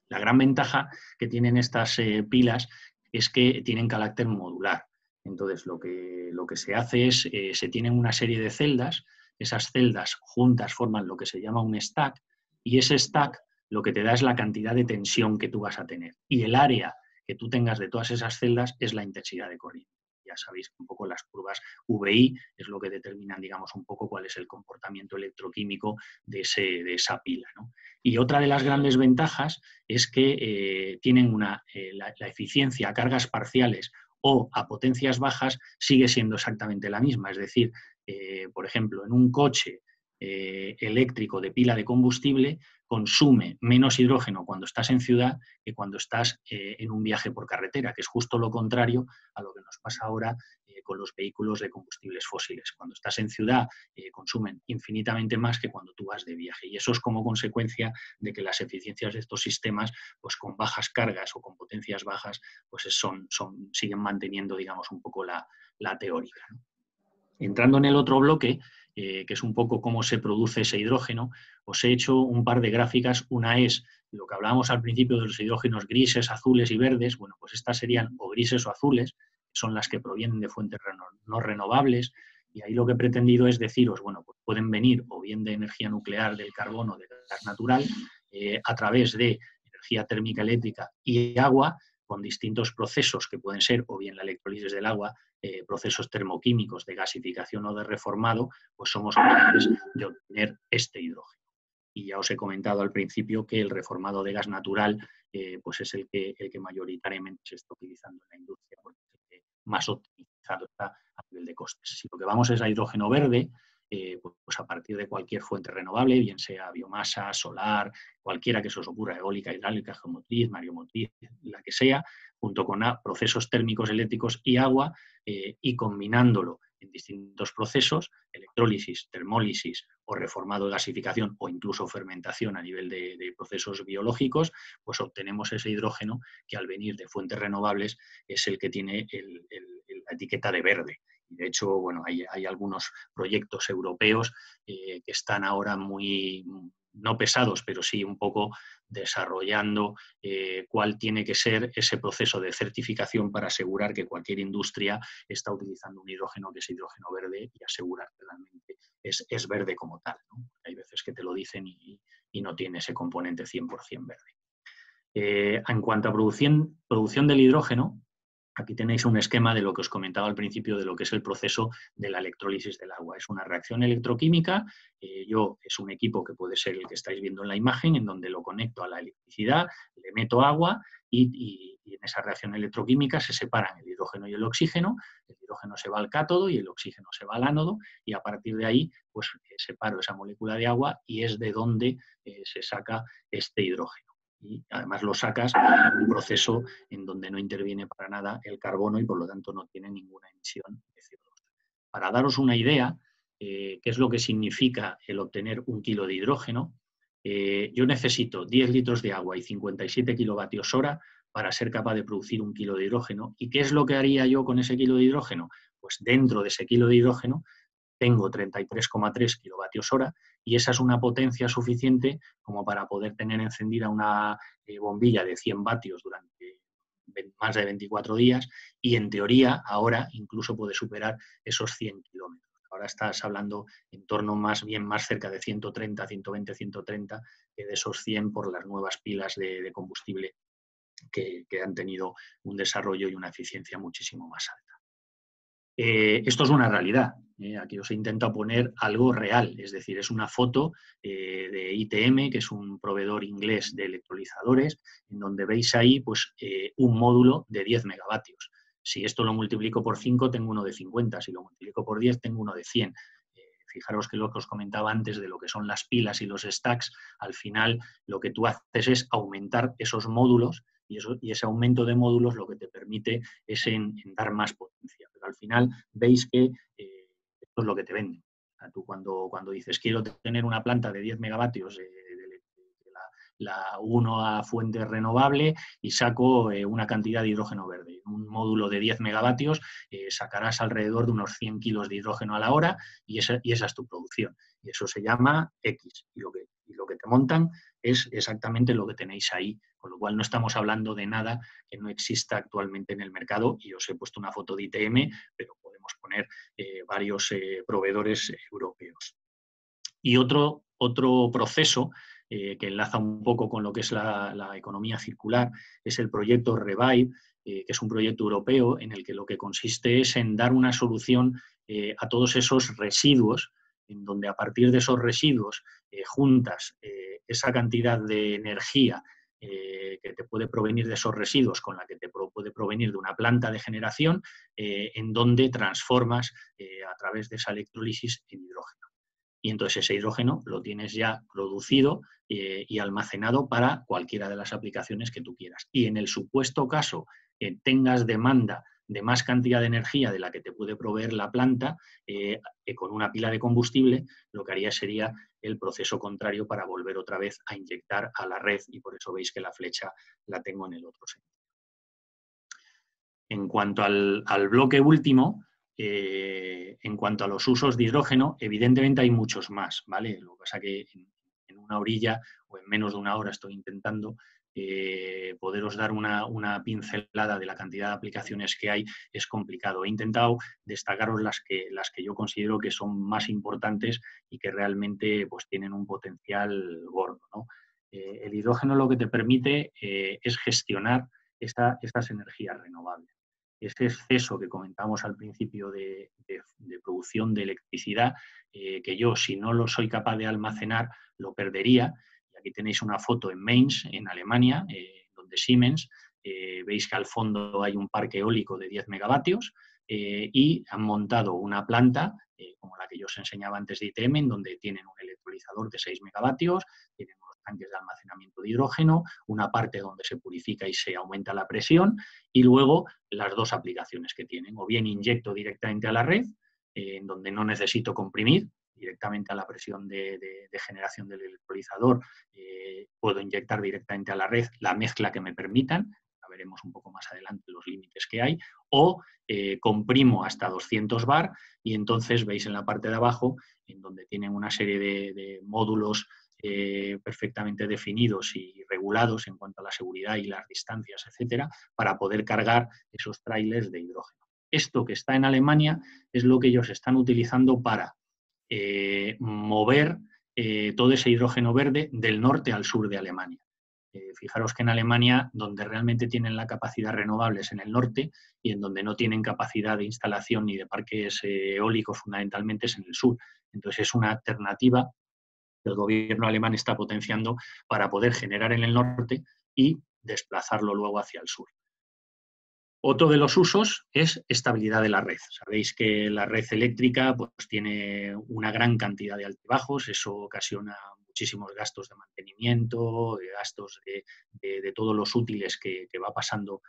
La gran ventaja que tienen estas pilas es que tienen carácter modular. Entonces, lo que se hace es, se tienen una serie de celdas, esas celdas juntas forman lo que se llama un stack, y ese stack lo que te da es la cantidad de tensión que tú vas a tener. Y el área que tú tengas de todas esas celdas es la intensidad de corriente. Ya sabéis que un poco las curvas VI es lo que determinan, digamos, un poco cuál es el comportamiento electroquímico de esa pila, ¿no? Y otra de las grandes ventajas es que tienen la eficiencia a cargas parciales o a potencias bajas sigue siendo exactamente la misma. Es decir, por ejemplo, en un coche eléctrico de pila de combustible consume menos hidrógeno cuando estás en ciudad que cuando estás en un viaje por carretera, que es justo lo contrario a lo que nos pasa ahora con los vehículos de combustibles fósiles. Cuando estás en ciudad consumen infinitamente más que cuando tú vas de viaje, y eso es como consecuencia de que las eficiencias de estos sistemas, pues con bajas cargas o con potencias bajas, pues siguen manteniendo, digamos, un poco la teórica, ¿no? Entrando en el otro bloque, que es un poco cómo se produce ese hidrógeno, os he hecho un par de gráficas. Una es lo que hablábamos al principio de los hidrógenos grises, azules y verdes. Bueno, pues estas serían o grises o azules, que son las que provienen de fuentes no renovables. Y ahí lo que he pretendido es deciros, bueno, pues pueden venir o bien de energía nuclear, del carbono, del gas natural, a través de energía térmica eléctrica y agua, con distintos procesos que pueden ser o bien la electrólisis del agua, procesos termoquímicos de gasificación o de reformado, pues somos capaces de obtener este hidrógeno. Y ya os he comentado al principio que el reformado de gas natural pues es el que mayoritariamente se está utilizando en la industria, porque es el que más optimizado está a nivel de costes. Si lo que vamos es a hidrógeno verde, pues a partir de cualquier fuente renovable, bien sea biomasa, solar, cualquiera que se os ocurra, eólica, hidráulica, geomotriz, mareomotriz, la que sea, junto con procesos térmicos, eléctricos y agua, y combinándolo en distintos procesos, electrólisis, termólisis o reformado de gasificación o incluso fermentación a nivel de procesos biológicos, pues obtenemos ese hidrógeno que al venir de fuentes renovables es el que tiene la etiqueta de verde. Y de hecho, bueno, hay algunos proyectos europeos que están ahora muy, no pesados, pero sí un poco desarrollando cuál tiene que ser ese proceso de certificación para asegurar que cualquier industria está utilizando un hidrógeno que es hidrógeno verde y asegurar que realmente es verde como tal, ¿no? Hay veces que te lo dicen y no tiene ese componente 100% verde. En cuanto a producción del hidrógeno, aquí tenéis un esquema de lo que os comentaba al principio de lo que es el proceso de la electrólisis del agua. Es una reacción electroquímica. Es un equipo que puede ser el que estáis viendo en la imagen, en donde lo conecto a la electricidad, le meto agua y en esa reacción electroquímica se separan el hidrógeno y el oxígeno. El hidrógeno se va al cátodo y el oxígeno se va al ánodo, y a partir de ahí pues separo esa molécula de agua y es de donde se saca este hidrógeno. Y además lo sacas en un proceso en donde no interviene para nada el carbono y por lo tanto no tiene ninguna emisión de CO2. Para daros una idea, qué es lo que significa el obtener 1 kilo de hidrógeno, yo necesito 10 litros de agua y 57 kilovatios hora para ser capaz de producir 1 kilo de hidrógeno. ¿Y qué es lo que haría yo con ese kilo de hidrógeno? Pues dentro de ese kilo de hidrógeno tengo 33,3 kilovatios hora, y esa es una potencia suficiente como para poder tener encendida una bombilla de 100 vatios durante más de 24 días, y en teoría ahora incluso puede superar esos 100 kilómetros. Ahora estás hablando en torno más cerca de 130, 120, 130 que de esos 100 por las nuevas pilas de combustible que han tenido un desarrollo y una eficiencia muchísimo más alta. Esto es una realidad. Aquí os he intentado poner algo real, es decir, es una foto de ITM, que es un proveedor inglés de electrolizadores, en donde veis ahí pues, un módulo de 10 megavatios. Si esto lo multiplico por 5, tengo uno de 50, si lo multiplico por 10, tengo uno de 100. Fijaros que lo que os comentaba antes de lo que son las pilas y los stacks, al final lo que tú haces es aumentar esos módulos y ese aumento de módulos lo que te permite es en dar más potencia. Pero al final veis que esto es lo que te venden. O sea, tú cuando dices quiero tener una planta de 10 megavatios la uno a fuente renovable y saco una cantidad de hidrógeno verde. Un módulo de 10 megavatios sacarás alrededor de unos 100 kilos de hidrógeno a la hora y esa es tu producción. Y eso se llama X. Y lo que te montan es exactamente lo que tenéis ahí. Con lo cual no estamos hablando de nada que no exista actualmente en el mercado. Y os he puesto una foto de ITM, pero podemos poner varios proveedores europeos. Y otro proceso que enlaza un poco con lo que es la economía circular es el proyecto Revive, que es un proyecto europeo en el que lo que consiste es en dar una solución a todos esos residuos, en donde a partir de esos residuos juntas esa cantidad de energía que te puede provenir de esos residuos con la que te puede provenir de una planta de generación, en donde transformas a través de esa electrólisis en hidrógeno. Y entonces ese hidrógeno lo tienes ya producido y almacenado para cualquiera de las aplicaciones que tú quieras. Y en el supuesto caso que tengas demanda de más cantidad de energía de la que te puede proveer la planta, con una pila de combustible, lo que haría sería el proceso contrario para volver otra vez a inyectar a la red, y por eso veis que la flecha la tengo en el otro sentido. En cuanto al bloque último, en cuanto a los usos de hidrógeno, evidentemente hay muchos más, ¿vale? Lo que pasa es que en una orilla o en menos de una hora estoy intentando poderos dar una pincelada de la cantidad de aplicaciones que hay, es complicado. He intentado destacaros las que yo considero que son más importantes y que realmente pues, tienen un potencial gordo, ¿no? El hidrógeno lo que te permite es gestionar estas energías renovables. Ese exceso que comentamos al principio de producción de electricidad, que yo, si no lo soy capaz de almacenar, lo perdería. Y aquí tenéis una foto en Mainz, en Alemania, donde Siemens, veis que al fondo hay un parque eólico de 10 megavatios y han montado una planta, como la que yo os enseñaba antes de ITM, en donde tienen un electrolizador de 6 megavatios, tienen unos tanques de almacenamiento de hidrógeno, una parte donde se purifica y se aumenta la presión, y luego las dos aplicaciones que tienen. O bien inyecto directamente a la red, en donde no necesito comprimir, directamente a la presión de generación del electrolizador, puedo inyectar directamente a la red la mezcla que me permitan, ya veremos un poco más adelante los límites que hay, o comprimo hasta 200 bar y entonces veis en la parte de abajo, en donde tienen una serie de módulos perfectamente definidos y regulados en cuanto a la seguridad y las distancias, etcétera, para poder cargar esos trailers de hidrógeno. Esto que está en Alemania es lo que ellos están utilizando para mover todo ese hidrógeno verde del norte al sur de Alemania. Fijaros que en Alemania, donde realmente tienen la capacidad renovables en el norte y en donde no tienen capacidad de instalación ni de parques eólicos fundamentalmente es en el sur. Entonces es una alternativa que el gobierno alemán está potenciando para poder generar en el norte y desplazarlo luego hacia el sur. Otro de los usos es estabilidad de la red. Sabéis que la red eléctrica pues, tiene una gran cantidad de altibajos, eso ocasiona muchísimos gastos de mantenimiento, gastos de todos los útiles que va pasando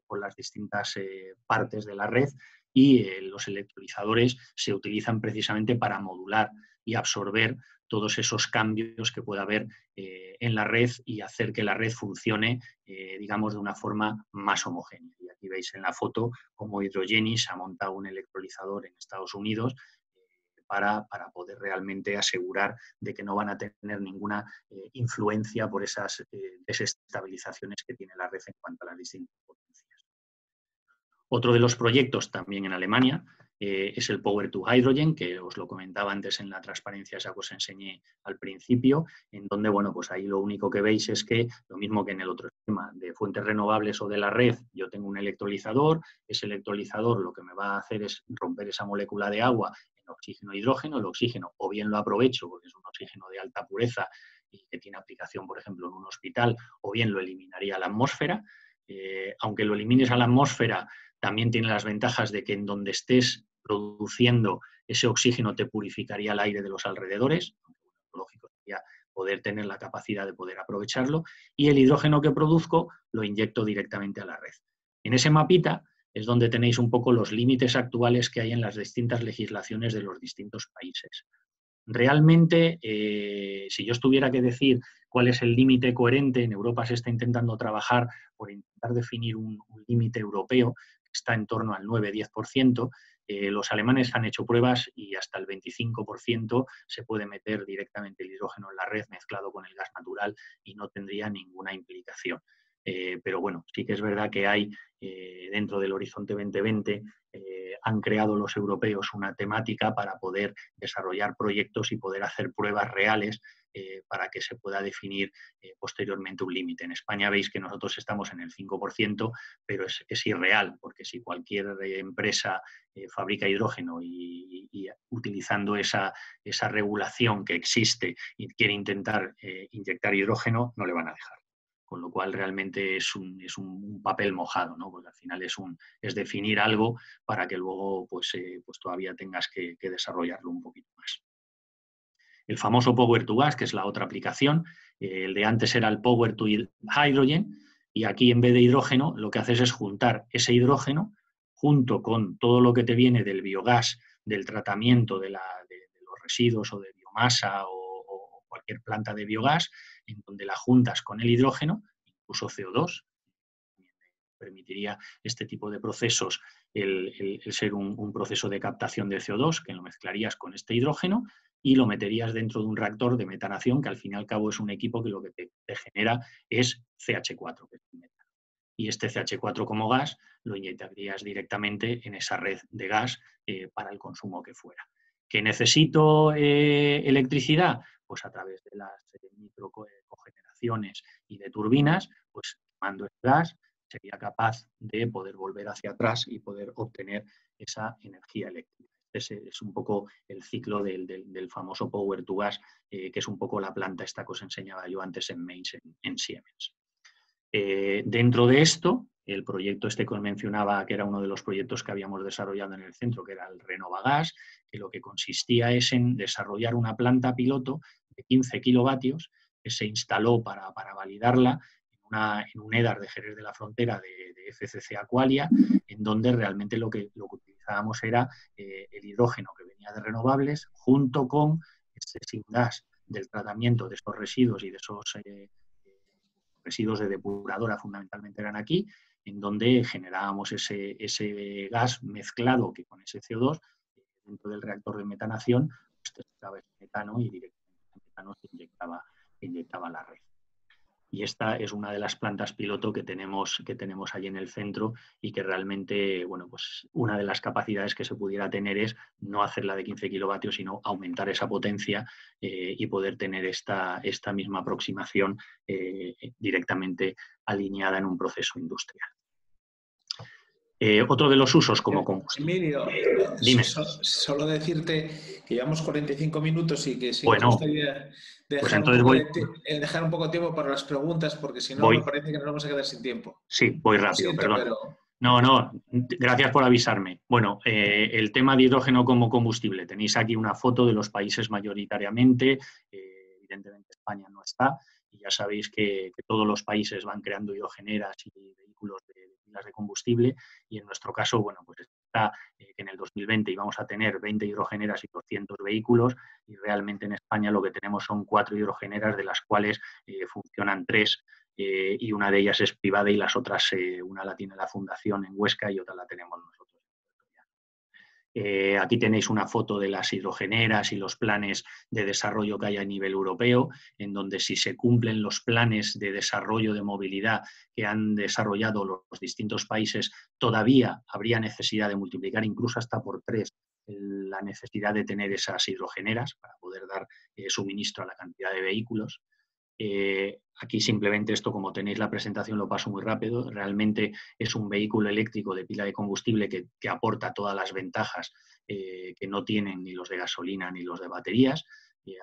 por las distintas partes de la red, y los electrolizadores se utilizan precisamente para modular y absorber todos esos cambios que pueda haber en la red y hacer que la red funcione, digamos, de una forma más homogénea. Y aquí veis en la foto cómo Hydrogenis ha montado un electrolizador en Estados Unidos para poder realmente asegurar de que no van a tener ninguna influencia por esas desestabilizaciones que tiene la red en cuanto a las distintas potencias. Otro de los proyectos también en Alemania es el Power to Hydrogen, que os lo comentaba antes en la transparencia esa que os enseñé al principio, en donde, bueno, pues ahí lo único que veis es que, lo mismo que en el otro esquema de fuentes renovables o de la red, yo tengo un electrolizador, ese electrolizador lo que me va a hacer es romper esa molécula de agua en oxígeno e hidrógeno, el oxígeno o bien lo aprovecho porque es un oxígeno de alta pureza y que tiene aplicación, por ejemplo, en un hospital, o bien lo eliminaría a la atmósfera. Aunque lo elimines a la atmósfera, también tiene las ventajas de que en donde estés produciendo ese oxígeno te purificaría el aire de los alrededores, lo lógico sería poder tener la capacidad de poder aprovecharlo, y el hidrógeno que produzco lo inyecto directamente a la red. En ese mapita es donde tenéis un poco los límites actuales que hay en las distintas legislaciones de los distintos países. Realmente, si yo tuviera que decir cuál es el límite coherente, en Europa se está intentando trabajar por intentar definir un límite europeo que está en torno al 9-10%. Los alemanes han hecho pruebas y hasta el 25% se puede meter directamente el hidrógeno en la red mezclado con el gas natural y no tendría ninguna implicación. Pero bueno, sí que es verdad que hay dentro del Horizonte 2020 han creado los europeos una temática para poder desarrollar proyectos y poder hacer pruebas reales para que se pueda definir posteriormente un límite. En España veis que nosotros estamos en el 5%, pero es irreal, porque si cualquier empresa fabrica hidrógeno y utilizando esa regulación que existe y quiere intentar inyectar hidrógeno, no le van a dejar. Con lo cual realmente es un papel mojado, ¿no? Porque al final es definir algo para que luego pues todavía tengas que desarrollarlo un poquito más. El famoso Power to Gas, que es la otra aplicación, el de antes era el Power to Hydrogen, y aquí en vez de hidrógeno lo que haces es juntar ese hidrógeno junto con todo lo que te viene del biogás, del tratamiento de los residuos o de biomasa o cualquier planta de biogás, en donde la juntas con el hidrógeno, incluso CO2, permitiría este tipo de procesos el ser un proceso de captación de CO2, que lo mezclarías con este hidrógeno y lo meterías dentro de un reactor de metanación, que al fin y al cabo es un equipo que lo que te genera es CH4, que es el metano. Y este CH4 como gas lo inyectarías directamente en esa red de gas para el consumo que fuera. ¿Que necesito electricidad? Pues a través de las microcogeneraciones y de turbinas, pues quemando el gas sería capaz de poder volver hacia atrás y poder obtener esa energía eléctrica. Ese es un poco el ciclo del famoso Power to Gas, que es un poco la planta esta que os enseñaba yo antes en Mainz, en Siemens. Dentro de esto, el proyecto este que os mencionaba, que era uno de los proyectos que habíamos desarrollado en el centro, que era el Renovagas, que lo que consistía es en desarrollar una planta piloto de 15 kilovatios que se instaló para validarla en un EDAR de Jerez de la Frontera de FCC Aqualia, en donde realmente lo que utilizábamos era el hidrógeno que venía de renovables junto con ese syngas del tratamiento de estos residuos y de esos residuos de depuradora fundamentalmente eran aquí, en donde generábamos ese gas mezclado que con ese CO2 dentro del reactor de metanación, pues te sacaba ese metano y directamente el metano se inyectaba a la red. Y esta es una de las plantas piloto que tenemos allí en el centro y que realmente, bueno, pues una de las capacidades que se pudiera tener es no hacerla de 15 kilovatios, sino aumentar esa potencia y poder tener esta misma aproximación directamente alineada en un proceso industrial. Otro de los usos como combustible. Emilio, Dime. solo decirte que llevamos 45 minutos y que sí nos Bueno, gustaría dejar, pues entonces dejar un poco de tiempo para las preguntas, porque si no me parece que nos vamos a quedar sin tiempo. Sí, voy rápido, Lo siento, perdón. pero... No, gracias por avisarme. Bueno, el tema de hidrógeno como combustible. Tenéis aquí una foto de los países mayoritariamente. Evidentemente España no está. Y ya sabéis que todos los países van creando hidrogeneras y vehículos de pilas de combustible. Y en nuestro caso, bueno, pues está que en el 2020 íbamos a tener 20 hidrogeneras y 200 vehículos. Y realmente en España lo que tenemos son 4 hidrogeneras, de las cuales funcionan 3. Y una de ellas es privada y las otras, una la tiene la Fundación en Huesca y otra la tenemos nosotros. Aquí tenéis una foto de las hidrogeneras y los planes de desarrollo que hay a nivel europeo, en donde si se cumplen los planes de desarrollo de movilidad que han desarrollado los distintos países, todavía habría necesidad de multiplicar incluso hasta por 3 la necesidad de tener esas hidrogeneras para poder dar suministro a la cantidad de vehículos. Aquí simplemente esto, como tenéis la presentación, lo paso muy rápido. Realmente es un vehículo eléctrico de pila de combustible que aporta todas las ventajas que no tienen ni los de gasolina ni los de baterías.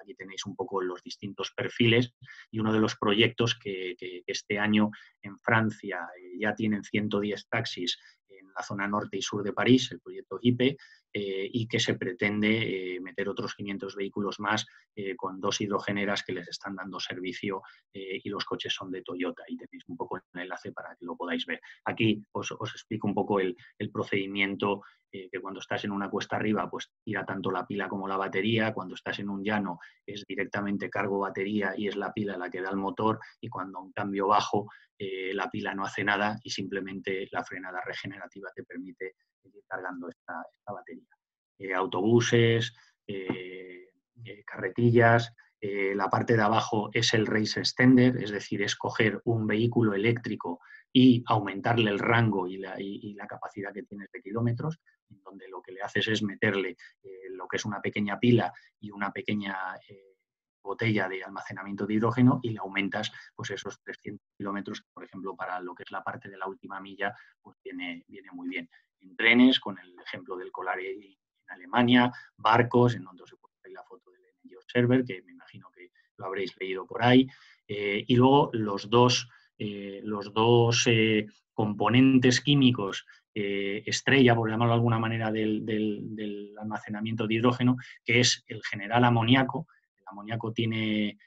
Aquí tenéis un poco los distintos perfiles y uno de los proyectos que este año en Francia ya tienen 110 taxis en la zona norte y sur de París, el proyecto HIPE, y que se pretende meter otros 500 vehículos más con 2 hidrogeneras que les están dando servicio y los coches son de Toyota. Y tenéis un poco el enlace para que lo podáis ver. Aquí os explico un poco el procedimiento, que cuando estás en una cuesta arriba, pues tira tanto la pila como la batería. Cuando estás en un llano es directamente cargo batería y es la pila la que da el motor, y cuando a un cambio bajo la pila no hace nada y simplemente la frenada regenerativa te permite ir cargando esta batería. Autobuses, carretillas, la parte de abajo es el race extender, es decir, es coger un vehículo eléctrico y aumentarle el rango y la capacidad que tienes de kilómetros, en donde lo que le haces es meterle lo que es una pequeña pila y una pequeña botella de almacenamiento de hidrógeno y le aumentas pues esos 300 kilómetros, que por ejemplo para lo que es la parte de la última milla pues viene muy bien. En trenes, con el ejemplo del Colare en Alemania, barcos, en donde se puede ver la foto del Energy Observer, que me imagino que lo habréis leído por ahí, y luego los dos componentes químicos estrella, por llamarlo de alguna manera, del almacenamiento de hidrógeno, que es el general amoníaco. El amoníaco tiene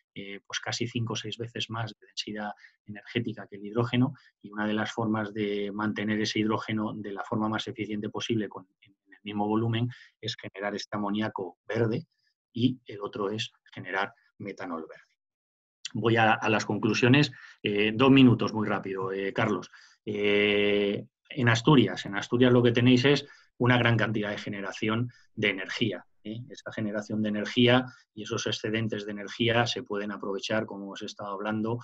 pues casi 5 o 6 veces más de densidad energética que el hidrógeno, y una de las formas de mantener ese hidrógeno de la forma más eficiente posible en el mismo volumen es generar este amoníaco verde, y el otro es generar metanol verde. Voy a las conclusiones. 2 minutos, muy rápido, Carlos. En Asturias lo que tenéis es una gran cantidad de generación de energía. Esta generación de energía y esos excedentes de energía se pueden aprovechar, como os he estado hablando,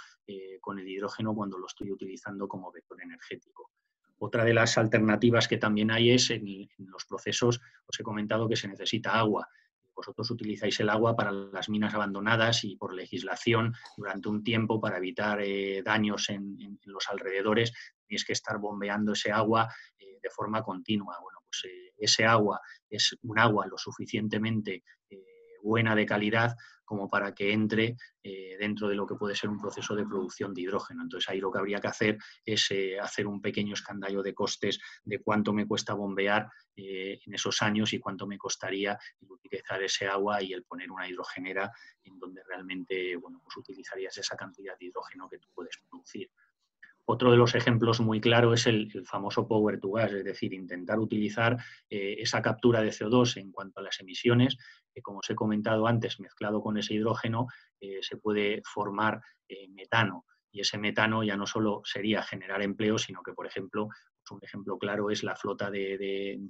con el hidrógeno cuando lo estoy utilizando como vector energético. Otra de las alternativas que también hay es en los procesos, os he comentado que se necesita agua. Vosotros utilizáis el agua para las minas abandonadas y por legislación durante un tiempo para evitar daños en los alrededores, tenéis que estar bombeando ese agua de forma continua. Bueno, pues ese agua es un agua lo suficientemente buena de calidad como para que entre dentro de lo que puede ser un proceso de producción de hidrógeno. Entonces ahí lo que habría que hacer es hacer un pequeño escandallo de costes de cuánto me cuesta bombear en esos años y cuánto me costaría el utilizar ese agua y el poner una hidrogenera en donde realmente bueno, pues utilizarías esa cantidad de hidrógeno que tú puedes producir. Otro de los ejemplos muy claro es el famoso power to gas, es decir, intentar utilizar esa captura de CO2 en cuanto a las emisiones, que como os he comentado antes, mezclado con ese hidrógeno, se puede formar metano. Y ese metano ya no solo sería generar empleo, sino que, por ejemplo, un ejemplo claro es la flota de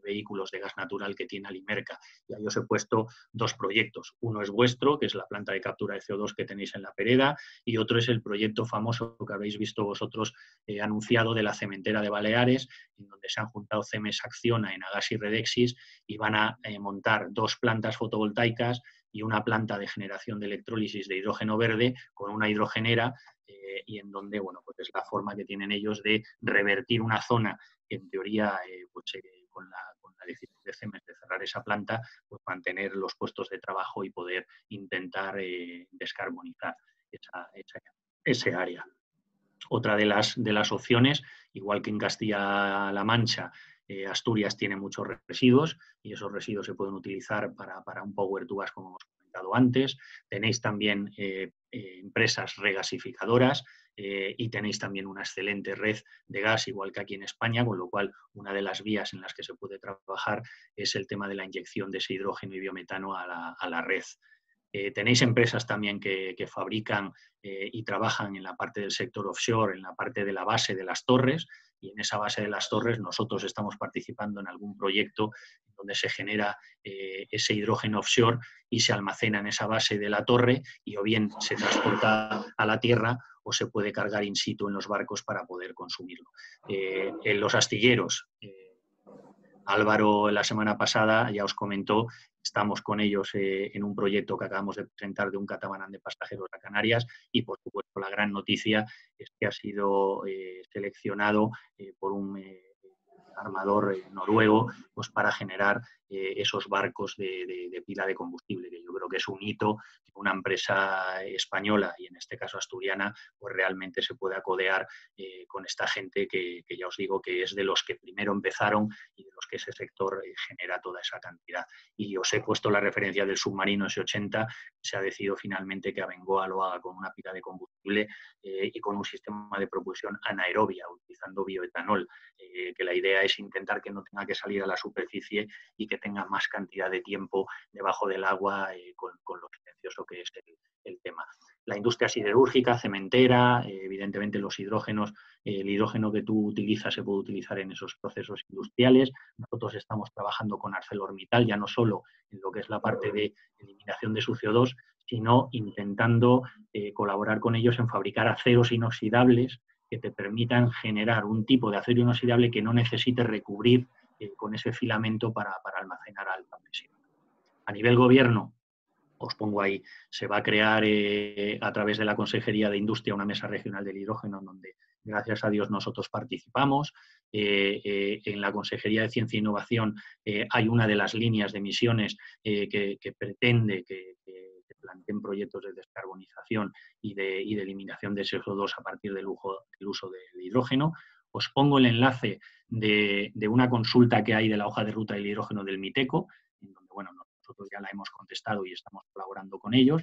vehículos de gas natural que tiene Alimerca. Y ahí os he puesto 2 proyectos. Uno es vuestro, que es la planta de captura de CO2 que tenéis en La Pereda, y otro es el proyecto famoso que habéis visto vosotros anunciado de la cementera de Baleares, en donde se han juntado CEMEX, Acciona, Enagás y Redexis, y van a montar 2 plantas fotovoltaicas y una planta de generación de electrólisis de hidrógeno verde con una hidrogenera, y en donde, bueno, pues es la forma que tienen ellos de revertir una zona que en teoría, con la decisión de CEMEX de cerrar esa planta, pues mantener los puestos de trabajo y poder intentar descarbonizar ese área. Otra de las opciones, igual que en Castilla-La Mancha, Asturias tiene muchos residuos y esos residuos se pueden utilizar para un power to gas, como hemos comentado antes. Tenéis también empresas regasificadoras y tenéis también una excelente red de gas, igual que aquí en España, con lo cual una de las vías en las que se puede trabajar es el tema de la inyección de ese hidrógeno y biometano a la red. Tenéis empresas también que fabrican y trabajan en la parte del sector offshore, en la parte de la base de las torres, y en esa base de las torres nosotros estamos participando en algún proyecto donde se genera ese hidrógeno offshore y se almacena en esa base de la torre y o bien se transporta a la tierra o se puede cargar in situ en los barcos para poder consumirlo. En los astilleros, Álvaro la semana pasada ya os comentó, estamos con ellos en un proyecto que acabamos de presentar de un catamarán de pasajeros a Canarias y, por supuesto, la gran noticia es que ha sido seleccionado por un armador noruego pues, para generar esos barcos de pila de combustible, que yo creo que es un hito que una empresa española, y en este caso asturiana, pues realmente se puede acodear con esta gente que ya os digo que es de los que primero empezaron y de los que ese sector genera toda esa cantidad. Y os he puesto la referencia del submarino S-80, se ha decidido finalmente que Abengoa lo haga con una pila de combustible y con un sistema de propulsión anaerobia, utilizando bioetanol, que la idea es intentar que no tenga que salir a la superficie y que tenga más cantidad de tiempo debajo del agua con lo silencioso que es el tema. La industria siderúrgica, cementera, evidentemente los hidrógenos, el hidrógeno que tú utilizas se puede utilizar en esos procesos industriales. Nosotros estamos trabajando con ArcelorMittal, ya no solo en lo que es la parte de eliminación de su CO2, sino intentando colaborar con ellos en fabricar aceros inoxidables que te permitan generar un tipo de acero inoxidable que no necesite recubrir con ese filamento para almacenar a alta presión. A nivel gobierno, os pongo ahí, se va a crear a través de la Consejería de Industria una mesa regional del hidrógeno en donde, gracias a Dios, nosotros participamos. En la Consejería de Ciencia e Innovación hay una de las líneas de emisiones que pretende que planteen proyectos de descarbonización y de eliminación de CO2 a partir del uso del hidrógeno. Os pongo el enlace de una consulta que hay de la hoja de ruta del hidrógeno del MITECO, en donde, bueno, nosotros ya la hemos contestado y estamos colaborando con ellos.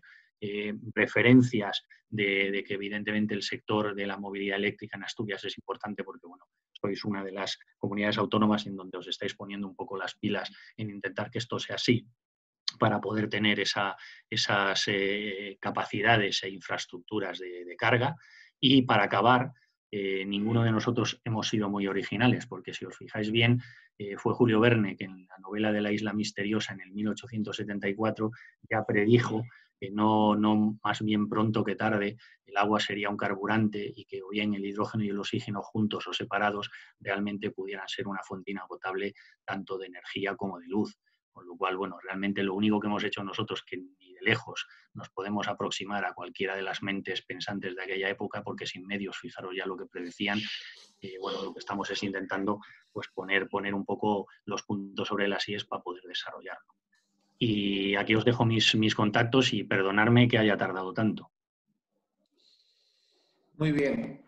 Referencias de que evidentemente el sector de la movilidad eléctrica en Asturias es importante porque, bueno, sois una de las comunidades autónomas en donde os estáis poniendo un poco las pilas en intentar que esto sea así, para poder tener esas capacidades e infraestructuras de carga. Y para acabar, ninguno de nosotros hemos sido muy originales, porque si os fijáis bien, fue Julio Verne que en la novela de La isla misteriosa, en el 1874, ya predijo que no más bien pronto que tarde el agua sería un carburante y que o bien el hidrógeno y el oxígeno juntos o separados realmente pudieran ser una fuente inagotable tanto de energía como de luz. Con lo cual, bueno, realmente lo único que hemos hecho nosotros, que ni de lejos nos podemos aproximar a cualquiera de las mentes pensantes de aquella época, porque sin medios, fijaros ya lo que predecían, bueno, lo que estamos es intentando pues poner un poco los puntos sobre las IES para poder desarrollarlo. Y aquí os dejo mis contactos y perdonadme que haya tardado tanto. Muy bien.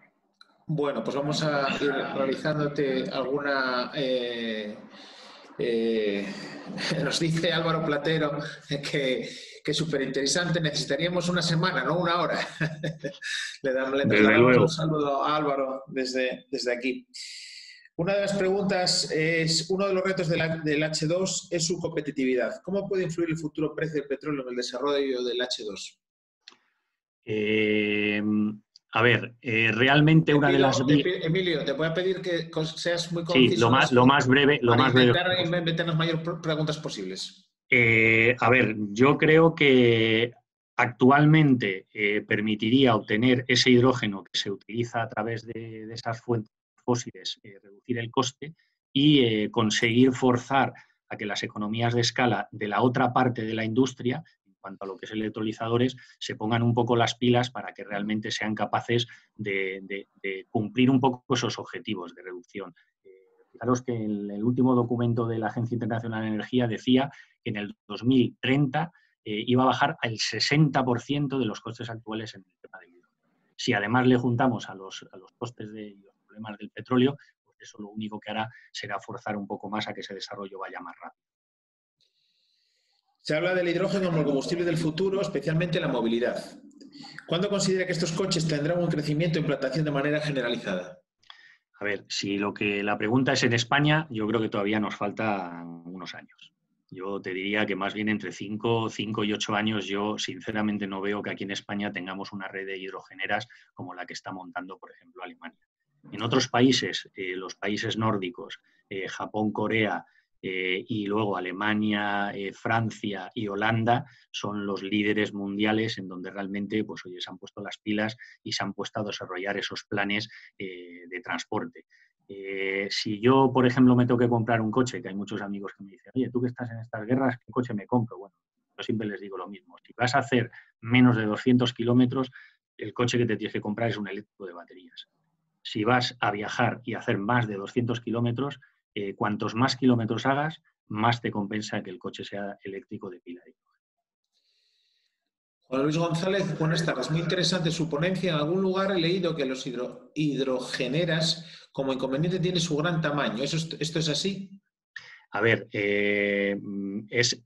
Bueno, pues vamos a ir realizándote alguna... nos dice Álvaro Platero que es súper interesante. Necesitaríamos una semana, no una hora. Le damos un saludo a Álvaro desde aquí. Una de las preguntas es, uno de los retos del H2 es su competitividad. ¿Cómo puede influir el futuro precio del petróleo en el desarrollo del H2? A ver, realmente una de las... Emilio, te voy a pedir que seas muy conciso. Sí, lo más breve. Para intentar meter las mayores preguntas posibles. A ver, yo creo que actualmente permitiría obtener ese hidrógeno que se utiliza a través de esas fuentes fósiles, reducir el coste y conseguir forzar a que las economías de escala de la otra parte de la industria, en cuanto a lo que es electrolizadores, se pongan un poco las pilas para que realmente sean capaces de cumplir un poco esos objetivos de reducción. Fijaros que el último documento de la Agencia Internacional de Energía decía que en el 2030 iba a bajar al 60% de los costes actuales en el tema del hidrógeno. Si además le juntamos a los costes de los problemas del petróleo, pues eso lo único que hará será forzar un poco más a que ese desarrollo vaya más rápido. Se habla del hidrógeno como el combustible del futuro, especialmente en la movilidad. ¿Cuándo considera que estos coches tendrán un crecimiento e implantación de manera generalizada? A ver, si la pregunta es en España, yo creo que todavía nos faltan unos años. Yo te diría que más bien entre 5 y 8 años yo sinceramente no veo que aquí en España tengamos una red de hidrogeneras como la que está montando, por ejemplo, Alemania. En otros países, los países nórdicos, Japón, Corea y luego Alemania, Francia y Holanda son los líderes mundiales en donde realmente pues, oye, se han puesto las pilas y se han puesto a desarrollar esos planes de transporte. Si yo, por ejemplo, me tengo que comprar un coche, que hay muchos amigos que me dicen, oye, tú que estás en estas guerras, ¿qué coche me compro? Bueno, yo siempre les digo lo mismo. Si vas a hacer menos de 200 kilómetros, el coche que te tienes que comprar es un eléctrico de baterías. Si vas a viajar y hacer más de 200 kilómetros, cuantos más kilómetros hagas, más te compensa que el coche sea eléctrico de pila. Juan Luis González, buenas tardes. Muy interesante su ponencia. En algún lugar he leído que los hidrogeneras como inconveniente tiene su gran tamaño. ¿Esto es así? A ver,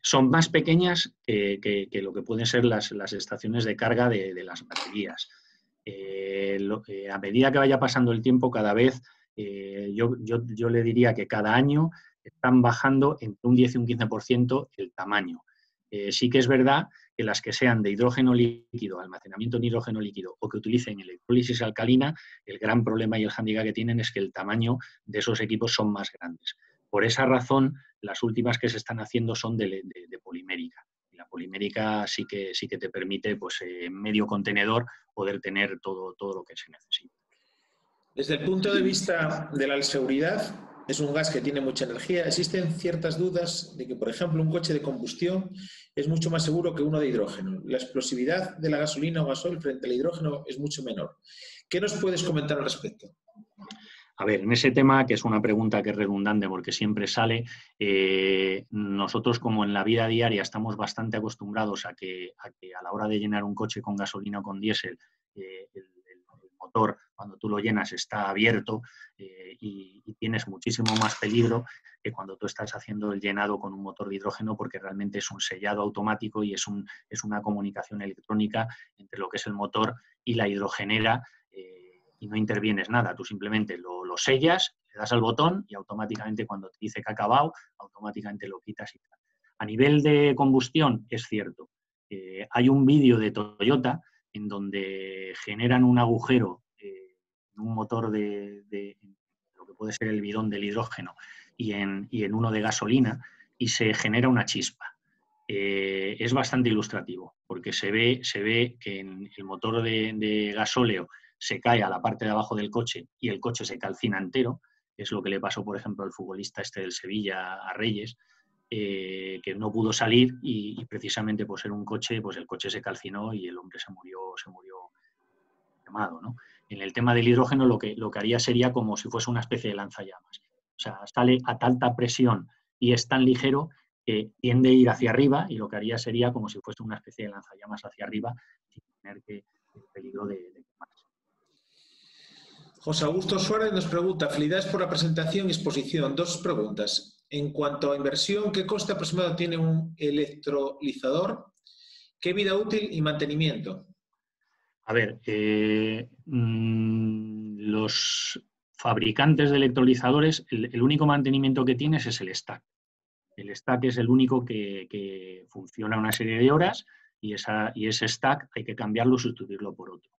son más pequeñas que lo que pueden ser las estaciones de carga de las baterías. A medida que vaya pasando el tiempo, cada vez yo le diría que cada año están bajando entre un 10 y un 15% el tamaño. Sí que es verdad que las que sean de hidrógeno líquido, almacenamiento en hidrógeno líquido o que utilicen electrólisis alcalina, el gran problema y el hándicap que tienen es que el tamaño de esos equipos son más grandes. Por esa razón, las últimas que se están haciendo son de polimérica. Y la polimérica sí que te permite, pues, en medio contenedor poder tener todo lo que se necesita. Desde el punto de vista de la seguridad, es un gas que tiene mucha energía. Existen ciertas dudas de que, por ejemplo, un coche de combustión es mucho más seguro que uno de hidrógeno. La explosividad de la gasolina o gasoil frente al hidrógeno es mucho menor. ¿Qué nos puedes comentar al respecto? A ver, en ese tema, que es una pregunta que es redundante porque siempre sale, nosotros como en la vida diaria estamos bastante acostumbrados a que a la hora de llenar un coche con gasolina o con diésel, el motor, cuando tú lo llenas, está abierto y tienes muchísimo más peligro que cuando tú estás haciendo el llenado con un motor de hidrógeno, porque realmente es un sellado automático y es una comunicación electrónica entre lo que es el motor y la hidrogenera, y no intervienes nada, tú simplemente lo sellas, le das al botón y automáticamente cuando te dice que ha acabado, automáticamente lo quitas y tal. A nivel de combustión, es cierto. Hay un vídeo de Toyota en donde generan un agujero en un motor de lo que puede ser el bidón del hidrógeno y en uno de gasolina y se genera una chispa. Es bastante ilustrativo porque se ve que en el motor de gasóleo se cae a la parte de abajo del coche y el coche se calcina entero. Es lo que le pasó, por ejemplo, al futbolista del Sevilla, a Reyes, que no pudo salir y precisamente por ser un coche, pues el coche se calcinó y el hombre se murió quemado, ¿no? En el tema del hidrógeno lo que haría sería como si fuese una especie de lanzallamas. O sea, sale a tanta presión y es tan ligero que tiende a ir hacia arriba y lo que haría sería como si fuese una especie de lanzallamas hacia arriba sin tener el peligro de quemarse. José Augusto Suárez nos pregunta, felicidades por la presentación y exposición. Dos preguntas. En cuanto a inversión, ¿qué coste aproximado tiene un electrolizador? ¿Qué vida útil y mantenimiento? A ver, los fabricantes de electrolizadores, el único mantenimiento que tienes es el stack. El stack es el único que funciona una serie de horas y ese stack hay que cambiarlo y sustituirlo por otro.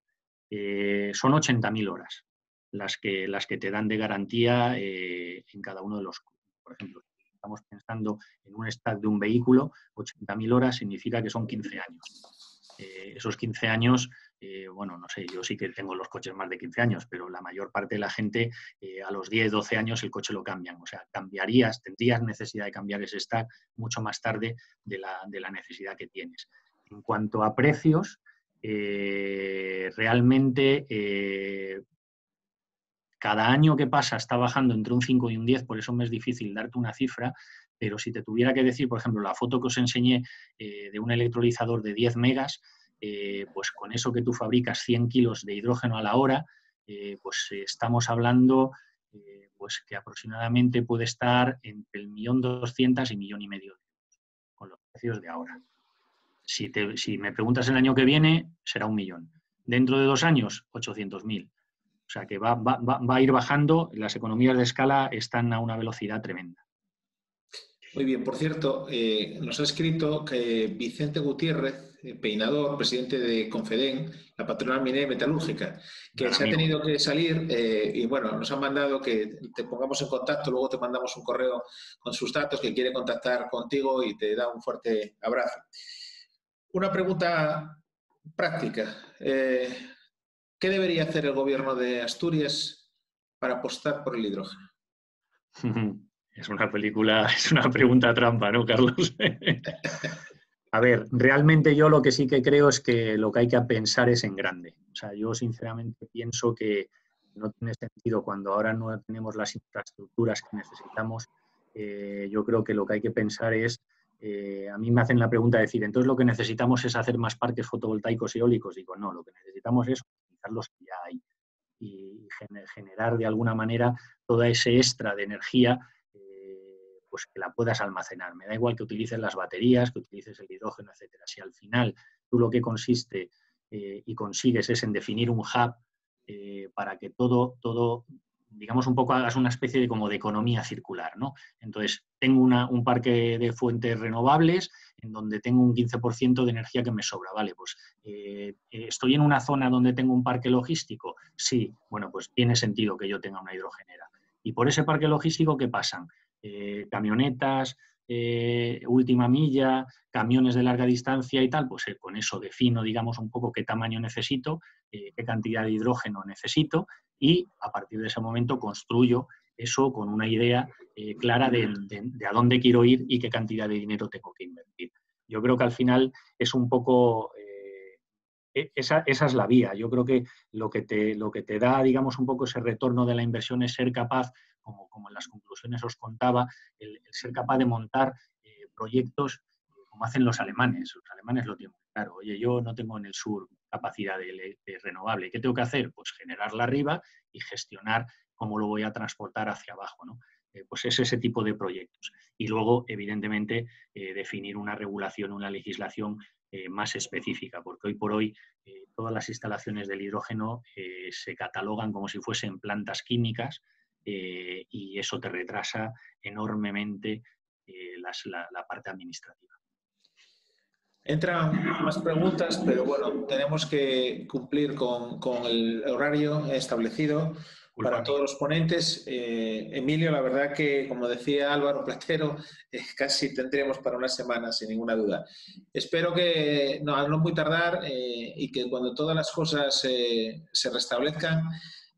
Son 80.000 horas las que te dan de garantía en cada uno de los. Por ejemplo, si estamos pensando en un stack de un vehículo, 80.000 horas significa que son 15 años. Esos 15 años, bueno, no sé, yo sí que tengo los coches más de 15 años, pero la mayor parte de la gente a los 10, 12 años el coche lo cambian. O sea, tendrías necesidad de cambiar ese stack mucho más tarde de la necesidad que tienes. En cuanto a precios, realmente cada año que pasa está bajando entre un 5 y un 10, por eso me es difícil darte una cifra, pero si te tuviera que decir, por ejemplo, la foto que os enseñé de un electrolizador de 10 megas, pues con eso que tú fabricas 100 kilos de hidrógeno a la hora, pues estamos hablando pues que aproximadamente puede estar entre el 1.200.000 y 1.500.000 de euros, con los precios de ahora. Si me preguntas el año que viene, será 1 millón. Dentro de 2 años, 800.000. O sea que va a ir bajando, las economías de escala están a una velocidad tremenda. Muy bien, por cierto, nos ha escrito que Vicente Gutiérrez, peinador, presidente de Confedén, la patronal minera y metalúrgica, que se ha tenido que salir y bueno, nos han mandado que te pongamos en contacto, luego te mandamos un correo con sus datos, que quiere contactar contigo y te da un fuerte abrazo. Una pregunta práctica. ¿Qué debería hacer el gobierno de Asturias para apostar por el hidrógeno? Es una pregunta trampa, ¿no, Carlos? A ver, realmente yo lo que sí que creo es que lo que hay que pensar es en grande. O sea, yo sinceramente pienso que no tiene sentido cuando ahora no tenemos las infraestructuras que necesitamos yo creo que lo que hay que pensar es, a mí me hacen la pregunta de decir, entonces lo que necesitamos es hacer más parques fotovoltaicos y eólicos. Digo, no, lo que necesitamos es utilizar los que ya hay y generar de alguna manera toda ese extra de energía, pues que la puedas almacenar. Me da igual que utilices las baterías, que utilices el hidrógeno, etcétera. Si al final tú lo que consiste y consigues es en definir un hub para que todo, digamos, un poco hagas una especie de como de economía circular, ¿no? Entonces, tengo un parque de fuentes renovables en donde tengo un 15% de energía que me sobra, ¿vale? Pues, ¿estoy en una zona donde tengo un parque logístico? Sí, bueno, pues tiene sentido que yo tenga una hidrogenera. Y por ese parque logístico, ¿qué pasan? Camionetas, última milla, camiones de larga distancia y tal, pues con eso defino, digamos, un poco qué tamaño necesito, qué cantidad de hidrógeno necesito y a partir de ese momento construyo eso con una idea clara de a dónde quiero ir y qué cantidad de dinero tengo que invertir. Yo creo que al final es un poco... esa es la vía. Yo creo que lo que te da, digamos, un poco ese retorno de la inversión es ser capaz, como en las conclusiones os contaba, el ser capaz de montar proyectos como hacen los alemanes. Los alemanes lo tienen claro. Oye, yo no tengo en el sur capacidad de renovable. ¿Qué tengo que hacer? Pues generarla arriba y gestionar cómo lo voy a transportar hacia abajo, ¿no? Pues es ese tipo de proyectos. Y luego, evidentemente, definir una regulación, una legislación más específica, porque hoy por hoy todas las instalaciones del hidrógeno se catalogan como si fuesen plantas químicas y eso te retrasa enormemente la parte administrativa. Entran más preguntas, pero bueno, tenemos que cumplir con el horario establecido para todos los ponentes. Emilio, la verdad que, como decía Álvaro Platero, casi tendremos para una semana, sin ninguna duda. Espero que no muy tardar y que cuando todas las cosas se restablezcan,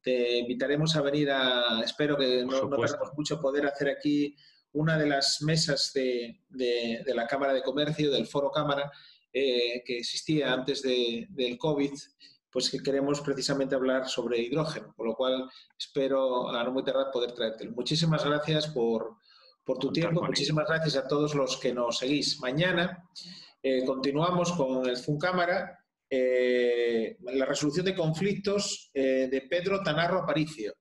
te invitaremos a venir espero que no tardemos mucho, poder hacer aquí una de las mesas de la Cámara de Comercio, del Foro Cámara, que existía antes del COVID, pues que queremos precisamente hablar sobre hidrógeno, por lo cual espero a no muy tardar poder traértelo. Muchísimas gracias por tu tiempo, muchísimas gracias a todos los que nos seguís. Mañana continuamos con el Zoom Cámara, la resolución de conflictos de Pedro Tanarro Aparicio,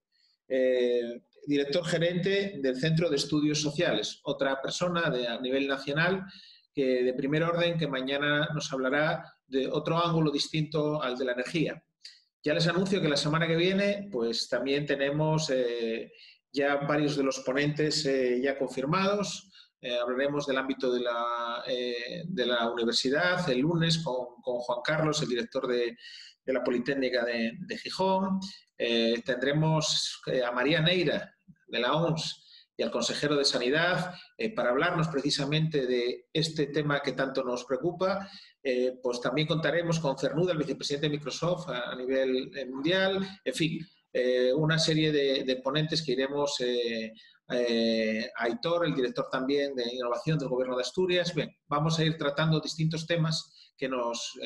director gerente del Centro de Estudios Sociales, otra persona a nivel nacional de primer orden que mañana nos hablará de otro ángulo distinto al de la energía. Ya les anuncio que la semana que viene pues también tenemos ya varios de los ponentes ya confirmados. Hablaremos del ámbito de la universidad el lunes con Juan Carlos, el director de la Politécnica de Gijón. Tendremos a María Neira, de la OMS, y al consejero de Sanidad para hablarnos precisamente de este tema que tanto nos preocupa. Pues también contaremos con Cernuda, el vicepresidente de Microsoft a nivel mundial. En fin, una serie de ponentes que iremos Aitor, el director también de innovación del Gobierno de Asturias. Bien, vamos a ir tratando distintos temas que nos...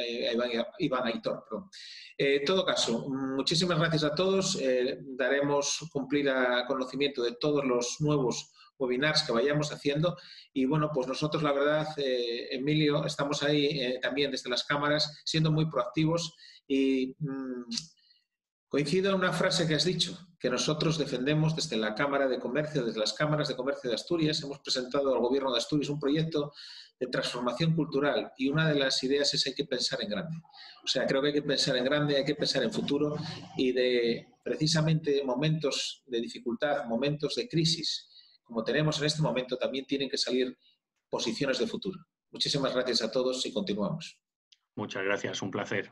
Iván Aitor, perdón. En todo caso, muchísimas gracias a todos. Daremos cumplir a conocimiento de todos los nuevos webinars que vayamos haciendo. Y bueno, pues nosotros, la verdad, Emilio, estamos ahí también desde las cámaras, siendo muy proactivos y coincido en una frase que has dicho, que nosotros defendemos desde la Cámara de Comercio, desde las cámaras de comercio de Asturias. Hemos presentado al Gobierno de Asturias un proyecto de transformación cultural y una de las ideas es hay que pensar en grande. O sea, creo que hay que pensar en grande, hay que pensar en futuro y de precisamente momentos de dificultad, momentos de crisis, como tenemos en este momento, también tienen que salir posiciones de futuro. Muchísimas gracias a todos y continuamos. Muchas gracias, un placer.